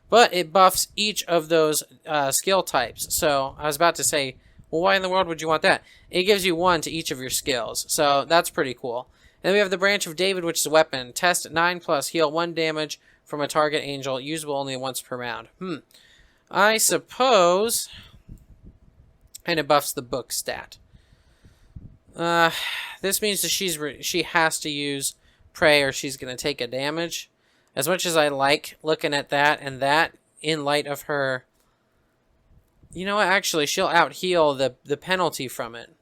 But it buffs each of those skill types. So I was about to say, well, why in the world would you want that? It gives you 1 to each of your skills. So that's pretty cool. Then we have the Branch of David, which is a weapon. Test 9+, heal 1 damage from a target angel, usable only once per round. I suppose. And it buffs the book stat. This means that she has to use Prey or she's going to take a damage. As much as I like looking at that and that in light of her... You know what? Actually, she'll out-heal the penalty from it.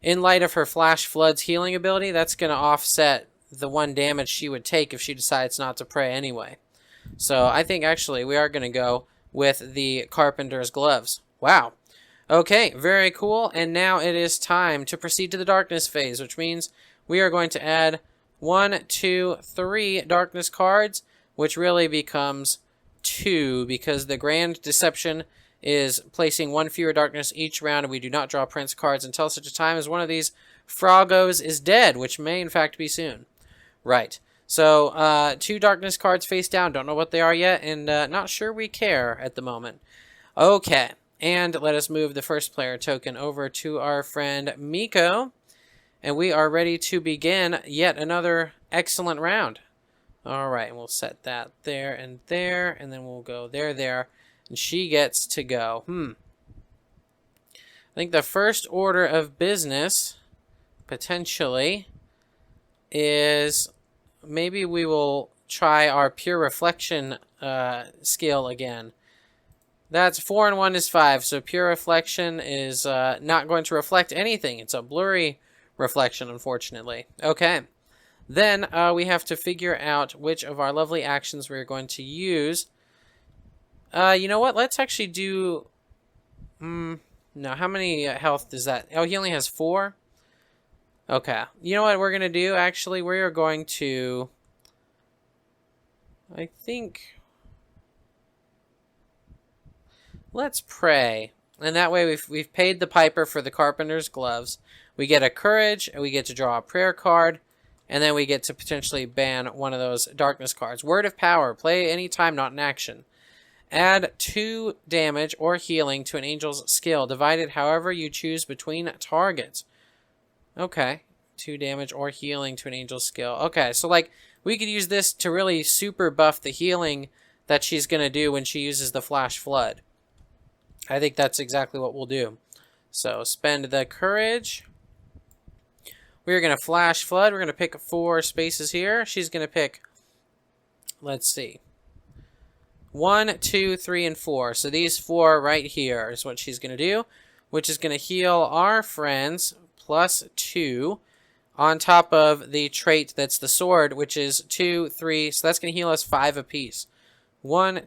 In light of her Flash Flood's healing ability, that's going to offset the 1 damage she would take if she decides not to pray anyway. So I think actually we are going to go with the Carpenter's Gloves. Wow. Okay, very cool. And now it is time to proceed to the darkness phase, which means we are going to add 1, 2, 3 darkness cards, which really becomes 2 because the Grand Deception is placing 1 fewer darkness each round, and we do not draw prince cards until such a time as one of these Froggos is dead, which may in fact be soon. Right. So, 2 darkness cards face down. Don't know what they are yet, and not sure we care at the moment. Okay, and let us move the first player token over to our friend Miko, and we are ready to begin yet another excellent round. All right, and we'll set that there, and then we'll go there, and she gets to go. I think the first order of business, potentially, is maybe we will try our Pure Reflection skill again. That's 4 and 1 is 5, so Pure Reflection is not going to reflect anything. It's a blurry reflection, unfortunately. Okay. Then we have to figure out which of our lovely actions we're going to use. You know what? Let's actually do... no, how many health does that... Oh, he only has 4? Okay. You know what we're going to do? Actually, we are going to... I think... Let's pray. And that way we've paid the piper for the Carpenter's Gloves. We get a courage, and we get to draw a prayer card. And then we get to potentially ban one of those darkness cards. Word of Power. Play anytime, not in action. Add 2 damage or healing to an angel's skill, divided however you choose between targets. Okay. 2 damage or healing to an angel's skill. Okay, so like we could use this to really super buff the healing that she's going to do when she uses the Flash Flood. I think that's exactly what we'll do. So spend the courage. We're going to flash flood. We're going to pick 4 spaces here. She's going to pick, let's see, 1, 2, 3, and 4. So these 4 right here is what she's going to do, which is going to heal our friends plus 2 on top of the trait that's the sword, which is 2, 3. So that's going to heal us 5 apiece. 1,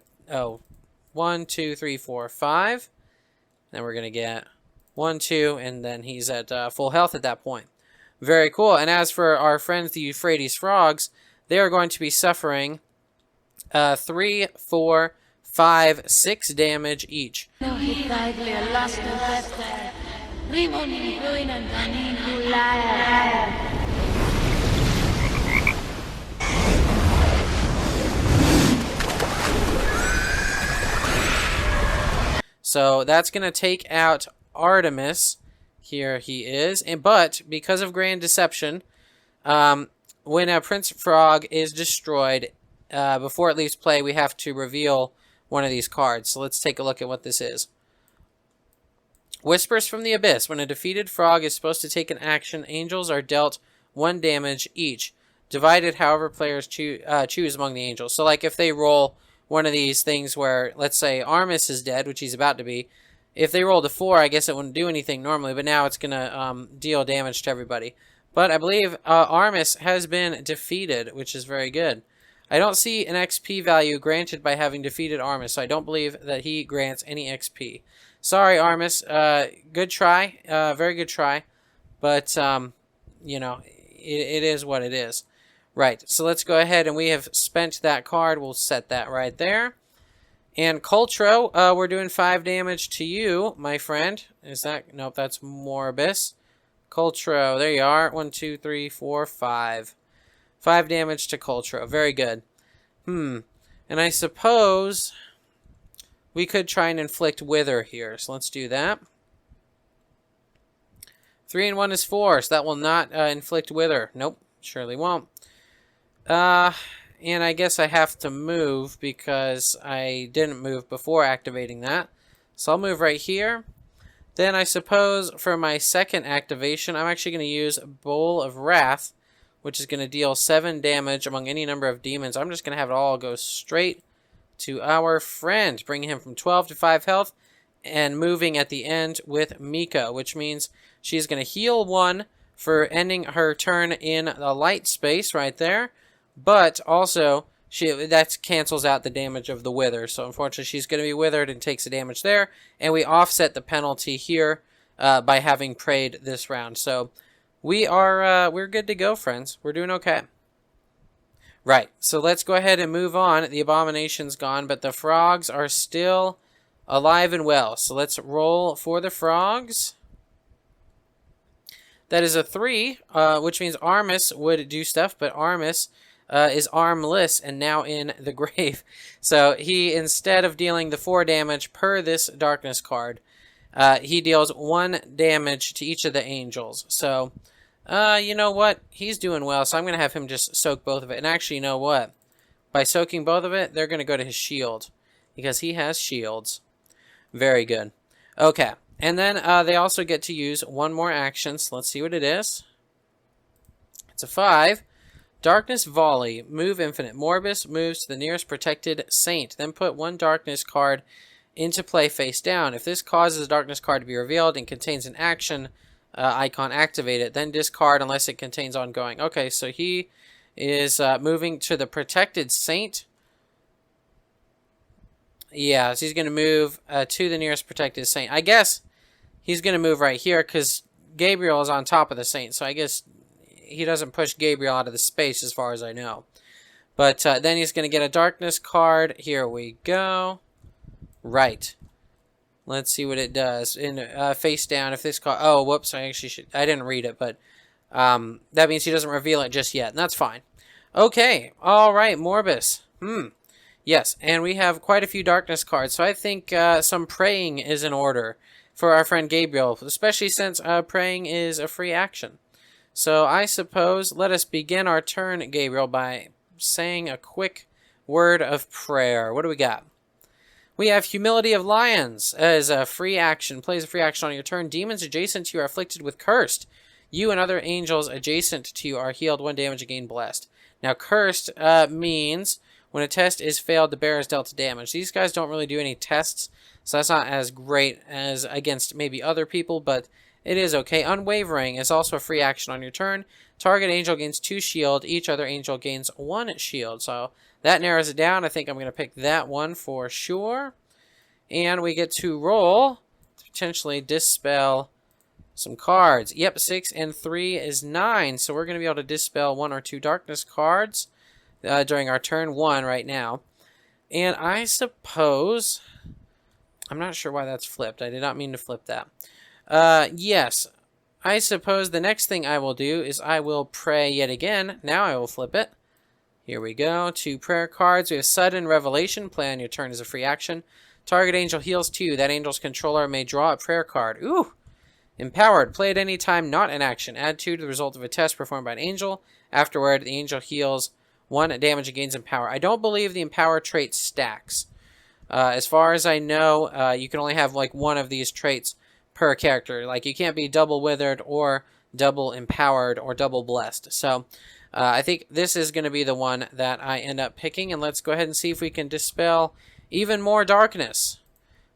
2, 3, 4, 5. Then we're going to get 1, 2, and then he's at full health at that point. Very cool. And as for our friends, the Euphrates frogs, they are going to be suffering 3, 4, 5, 6 damage each. So that's going to take out Artemis. Here he is. But because of Grand Deception, when a Prince Frog is destroyed, before it leaves play, we have to reveal one of these cards. So let's take a look at what this is. Whispers from the Abyss. When a defeated frog is supposed to take an action, angels are dealt 1 damage each, divided however players choose among the angels. So like if they roll one of these things where, let's say, Armis is dead, which he's about to be, if they rolled a 4, I guess it wouldn't do anything normally, but now it's going to deal damage to everybody. But I believe Armis has been defeated, which is very good. I don't see an XP value granted by having defeated Armis, so I don't believe that he grants any XP. Sorry, Armis. Good try. Very good try. But, you know, it is what it is. Right, so let's go ahead, and we have spent that card. We'll set that right there. And Coltro, we're doing 5 damage to you, my friend. Is that... Nope, that's Morbus. Coltro, there you are. 1, 2, 3, 4, 5. 5 damage to Coltro. Very good. And I suppose we could try and inflict Wither here. So let's do that. 3 and 1 is 4, so that will not inflict Wither. Nope, surely won't. And I guess I have to move because I didn't move before activating that. So I'll move right here. Then I suppose for my second activation, I'm actually going to use Bowl of Wrath, which is going to deal 7 damage among any number of demons. I'm just going to have it all go straight to our friend, bringing him from 12 to 5 health, and moving at the end with Mika, which means she's going to heal 1 for ending her turn in the light space right there. But also, that cancels out the damage of the Wither. So unfortunately, she's going to be withered and takes the damage there. And we offset the penalty here by having prayed this round. So we're good to go, friends. We're doing okay. Right, so let's go ahead and move on. The Abomination's gone, but the frogs are still alive and well. So let's roll for the frogs. That is a 3, which means Armis would do stuff, but Armis is armless and now in the grave. So he, instead of dealing the 4 damage per this darkness card, he deals 1 damage to each of the angels. So, you know what? He's doing well, so I'm going to have him just soak both of it. And actually, you know what? By soaking both of it, they're going to go to his shield, because he has shields. Very good. Okay, and then they also get to use 1 more action, so let's see what it is. It's a 5. Darkness Volley. Move infinite. Morbus moves to the nearest protected saint. Then put 1 darkness card into play face down. If this causes a darkness card to be revealed and contains an action icon, activate it. Then discard unless it contains ongoing. Okay, so he is moving to the protected saint. Yeah, so he's going to move to the nearest protected saint. I guess he's going to move right here because Gabriel is on top of the saint. So I guess he doesn't push Gabriel out of the space as far as I know. But then he's going to get a darkness card. Here we go. Right. Let's see what it does. In face down, if this card... Oh, whoops. I didn't read it, but that means he doesn't reveal it just yet. And that's fine. Okay. All right. Morbus. Yes. And we have quite a few darkness cards. So I think some praying is in order for our friend Gabriel, especially since praying is a free action. So I suppose let us begin our turn, Gabriel, by saying a quick word of prayer. What do we got? We have Humility of Lions as a free action. Plays a free action on your turn. Demons adjacent to you are afflicted with cursed. You and other angels adjacent to you are healed 1 damage and gain blessed. Now, cursed means when a test is failed, the bearer is dealt damage. These guys don't really do any tests, so that's not as great as against maybe other people, but it is okay. Unwavering is also a free action on your turn. Target angel gains 2 shield. Each other angel gains 1 shield. So that narrows it down. I think I'm going to pick that one for sure. And we get to roll to potentially dispel some cards. Yep, 6 and 3 is 9. So we're going to be able to dispel 1 or 2 darkness cards during our turn 1 right now. And I suppose... I'm not sure why that's flipped. I did not mean to flip that. Yes, I suppose the next thing I will do is I will pray yet again. Now I will flip it. Here we go. 2 prayer cards. We have Sudden Revelation. Play on your turn as a free action. Target angel heals 2. That angel's controller may draw a prayer card. Ooh! Empowered. Play at any time not in action. Add 2 to the result of a test performed by an angel. Afterward, the angel heals 1 damage and gains Empower. I don't believe the Empower trait stacks. As far as I know, you can only have like 1 of these traits per character. Like, you can't be double withered or double empowered or double blessed. So I think this is going to be the one that I end up picking, and let's go ahead and see if we can dispel even more darkness.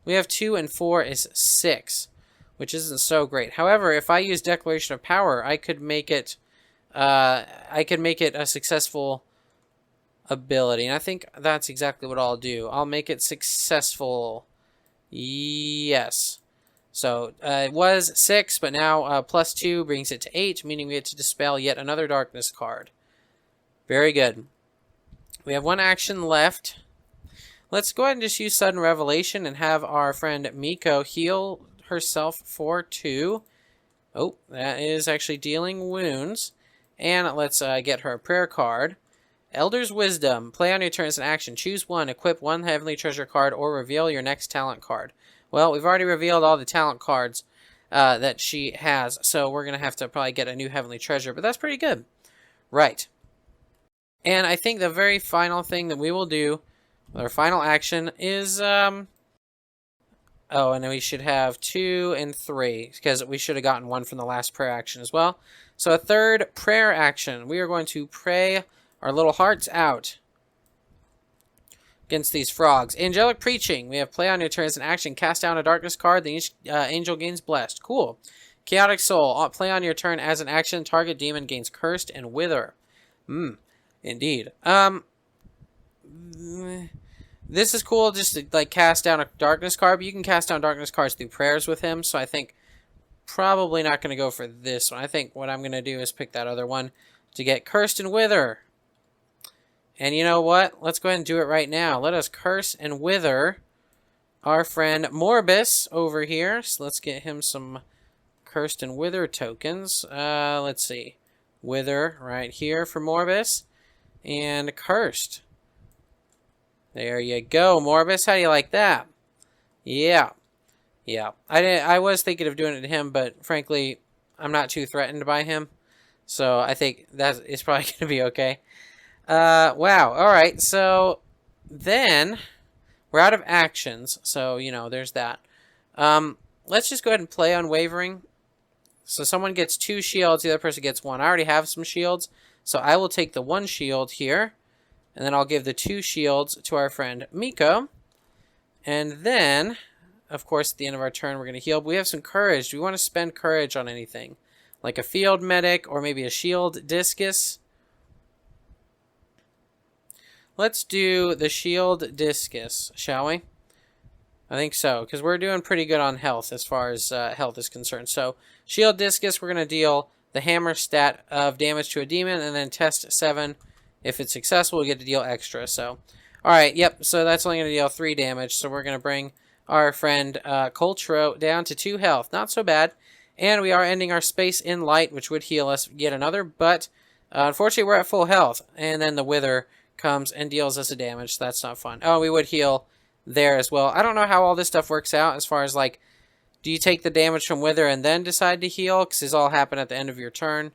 We have 2 and 4 is 6, which isn't so great. However, if I use Declaration of Power, I could make it a successful ability, and I think that's exactly what I'll do. I'll make it successful. Yes. So it was 6, but now plus 2 brings it to 8, meaning we get to dispel yet another darkness card. Very good. We have 1 action left. Let's go ahead and just use Sudden Revelation and have our friend Miko heal herself for 2. Oh, that is actually dealing wounds. And let's get her a prayer card. Elder's Wisdom. Play on your turn as an action. Choose 1. Equip 1 Heavenly Treasure card or reveal your next talent card. Well, we've already revealed all the talent cards that she has, so we're going to have to probably get a new Heavenly Treasure, but that's pretty good. Right. And I think the very final thing that we will do, our final action, is... oh, and then we should have 2 and 3, because we should have gotten 1 from the last prayer action as well. So a third prayer action. We are going to pray our little hearts out against these frogs. Angelic Preaching. We have play on your turn as an action. Cast down a darkness card. The angel gains blessed. Cool. Chaotic Soul. Play on your turn as an action. Target demon gains cursed and wither. Indeed. This is cool just to like cast down a darkness card, but you can cast down darkness cards through prayers with him, so I think probably not going to go for this one. I think what I'm going to do is pick that other one to get cursed and wither. And you know what? Let's go ahead and do it right now. Let us curse and wither our friend Morbus over here. So let's get him some cursed and wither tokens. Let's see. Wither right here for Morbus. And cursed. There you go, Morbus. How do you like that? Yeah. Yeah. I was thinking of doing it to him, but frankly, I'm not too threatened by him. So I think that is probably going to be okay. Wow. All right. So then we're out of actions. So, you know, there's that. Let's just go ahead and play Unwavering. So someone gets 2 shields. The other person gets 1. I already have some shields. So I will take the 1 shield here. And then I'll give the 2 shields to our friend Miko. And then, of course, at the end of our turn, we're going to heal. But we have some courage. Do we want to spend courage on anything? Like a field medic or maybe a shield discus? Let's do the shield discus, shall we? I think so, because we're doing pretty good on health as far as health is concerned. So, shield discus, we're going to deal the hammer stat of damage to a demon, and then test 7. If it's successful, we get to deal extra. So, alright, yep, so that's only going to deal 3 damage. So we're going to bring our friend Coltro down to 2 health. Not so bad. And we are ending our space in light, which would heal us yet another. But, unfortunately, we're at full health. And then the wither comes and deals us a damage, so that's not fun. Oh, we would heal there as well. I don't know how all this stuff works out as far as, like, do you take the damage from wither and then decide to heal? Because this all happen at the end of your turn.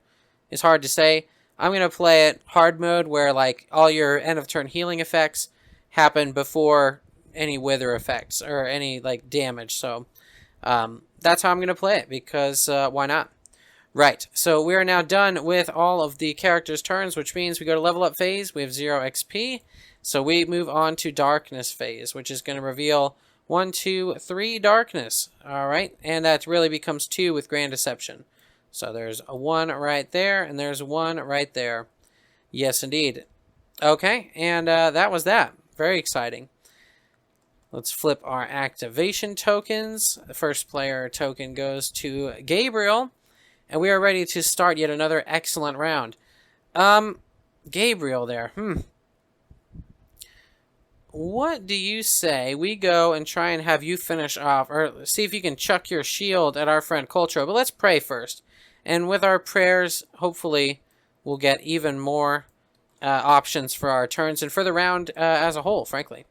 It's hard to say. I'm going to play it hard mode where, like, all your end of turn healing effects happen before any wither effects or any like damage. So that's how I'm going to play it, because why not? Right, so we are now done with all of the characters' turns, which means we go to level up phase. We have 0 XP. So we move on to darkness phase, which is going to reveal 1, 2, 3 darkness. All right, and that really becomes 2 with Grand Deception. So there's a 1 right there, and there's 1 right there. Yes, indeed. Okay, and that was that. Very exciting. Let's flip our activation tokens. The first player token goes to Gabriel. And we are ready to start yet another excellent round. Gabriel there. What do you say we go and try and have you finish off, or see if you can chuck your shield at our friend Coltro. But let's pray first. And with our prayers, hopefully, we'll get even more options for our turns and for the round as a whole, frankly.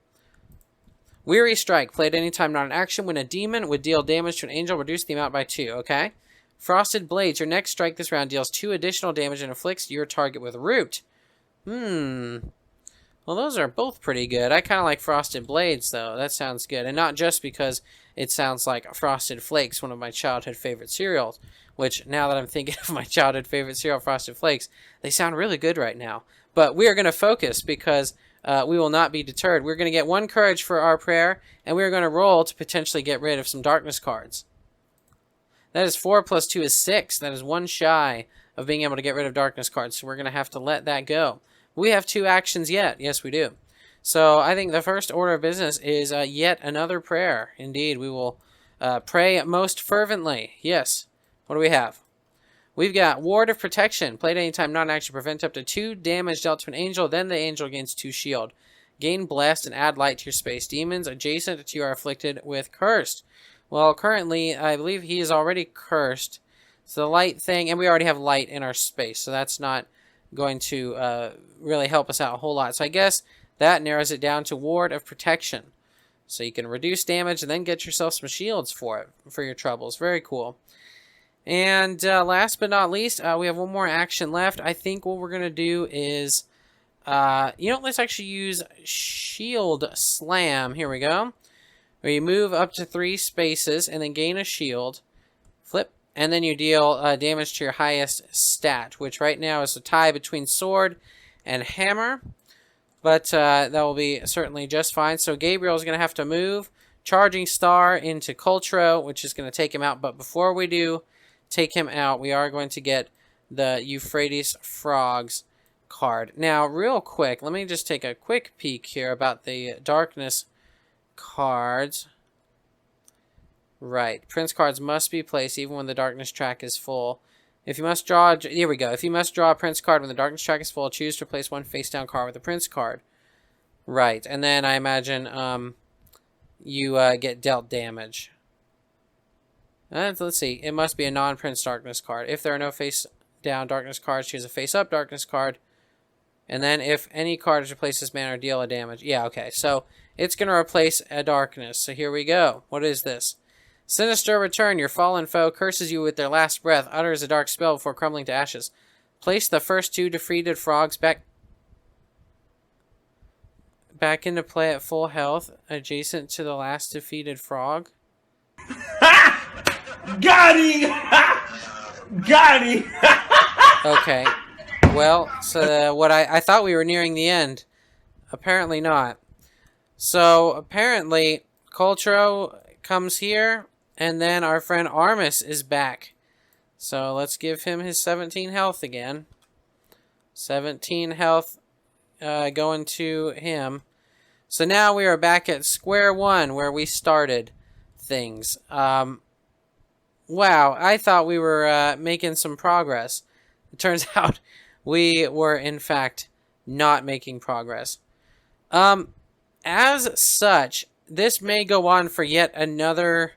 Weary Strike. Played anytime not in action. When a demon would deal damage to an angel, reduce the amount by 2. Okay. Frosted Blades. Your next strike this round deals 2 additional damage and inflicts your target with root. Well, those are both pretty good. I kind of like Frosted Blades, though. That sounds good. And not just because it sounds like Frosted Flakes, one of my childhood favorite cereals. Which, now that I'm thinking of my childhood favorite cereal, Frosted Flakes, they sound really good right now. But we are going to focus because we will not be deterred. We're going to get 1 courage for our prayer, and we are going to roll to potentially get rid of some darkness cards. That is 4 plus 2 is 6. That is 1 shy of being able to get rid of darkness cards. So we're going to have to let that go. We have 2 actions yet. Yes, we do. So I think the first order of business is yet another prayer. Indeed, we will pray most fervently. Yes. What do we have? We've got Ward of Protection. Played anytime non-action. Prevent up to 2 damage dealt to an angel. Then the angel gains 2 shield. Gain Blessed and add light to your space. Demons adjacent to you are afflicted with Cursed. Well, currently, I believe he is already cursed. So the light thing, and we already have light in our space, so that's not going to really help us out a whole lot. So I guess that narrows it down to Ward of Protection. So you can reduce damage and then get yourself some shields for it, for your troubles. Very cool. And last but not least, we have 1 more action left. I think what we're going to do is, let's actually use Shield Slam. Here we go. Where you move up to 3 spaces and then gain a shield. Flip. And then you deal damage to your highest stat, which right now is a tie between sword and hammer. But that will be certainly just fine. So Gabriel is going to have to move Charging Star into Coltro, which is going to take him out. But before we do take him out, we are going to get the Euphrates Frogs card. Now, real quick, let me just take a quick peek here about the darkness cards. Right. Prince cards must be placed even when the darkness track is full. If you must draw... Here we go. If you must draw a Prince card when the darkness track is full, choose to place 1 face-down card with a Prince card. Right. And then I imagine you get dealt damage. Let's see. It must be a non-Prince darkness card. If there are no face-down darkness cards, choose a face-up darkness card. And then if any card is replaced this manner, deal a damage. Yeah, okay. So it's going to replace a darkness. So here we go. What is this? Sinister Return. Your fallen foe curses you with their last breath, utters a dark spell before crumbling to ashes. Place the first 2 defeated frogs back into play at full health, adjacent to the last defeated frog. Got him! Got him! Okay. Well, so what I thought we were nearing the end. Apparently not. So, apparently, Coltro comes here, and then our friend Armis is back. So, let's give him his 17 health again. 17 health going to him. So now we are back at square one, where we started things. Wow, I thought we were making some progress. It turns out we were, in fact, not making progress. As such, this may go on for yet another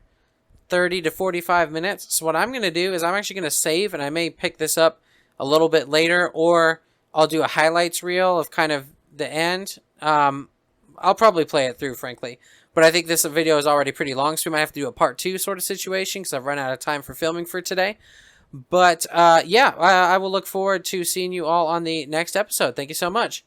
30 to 45 minutes. So what I'm going to do is I'm actually going to save, and I may pick this up a little bit later, or I'll do a highlights reel of kind of the end. I'll probably play it through, frankly. But I think this video is already pretty long, so we might have to do a part 2 sort of situation, because I've run out of time for filming for today. But, yeah, I will look forward to seeing you all on the next episode. Thank you so much.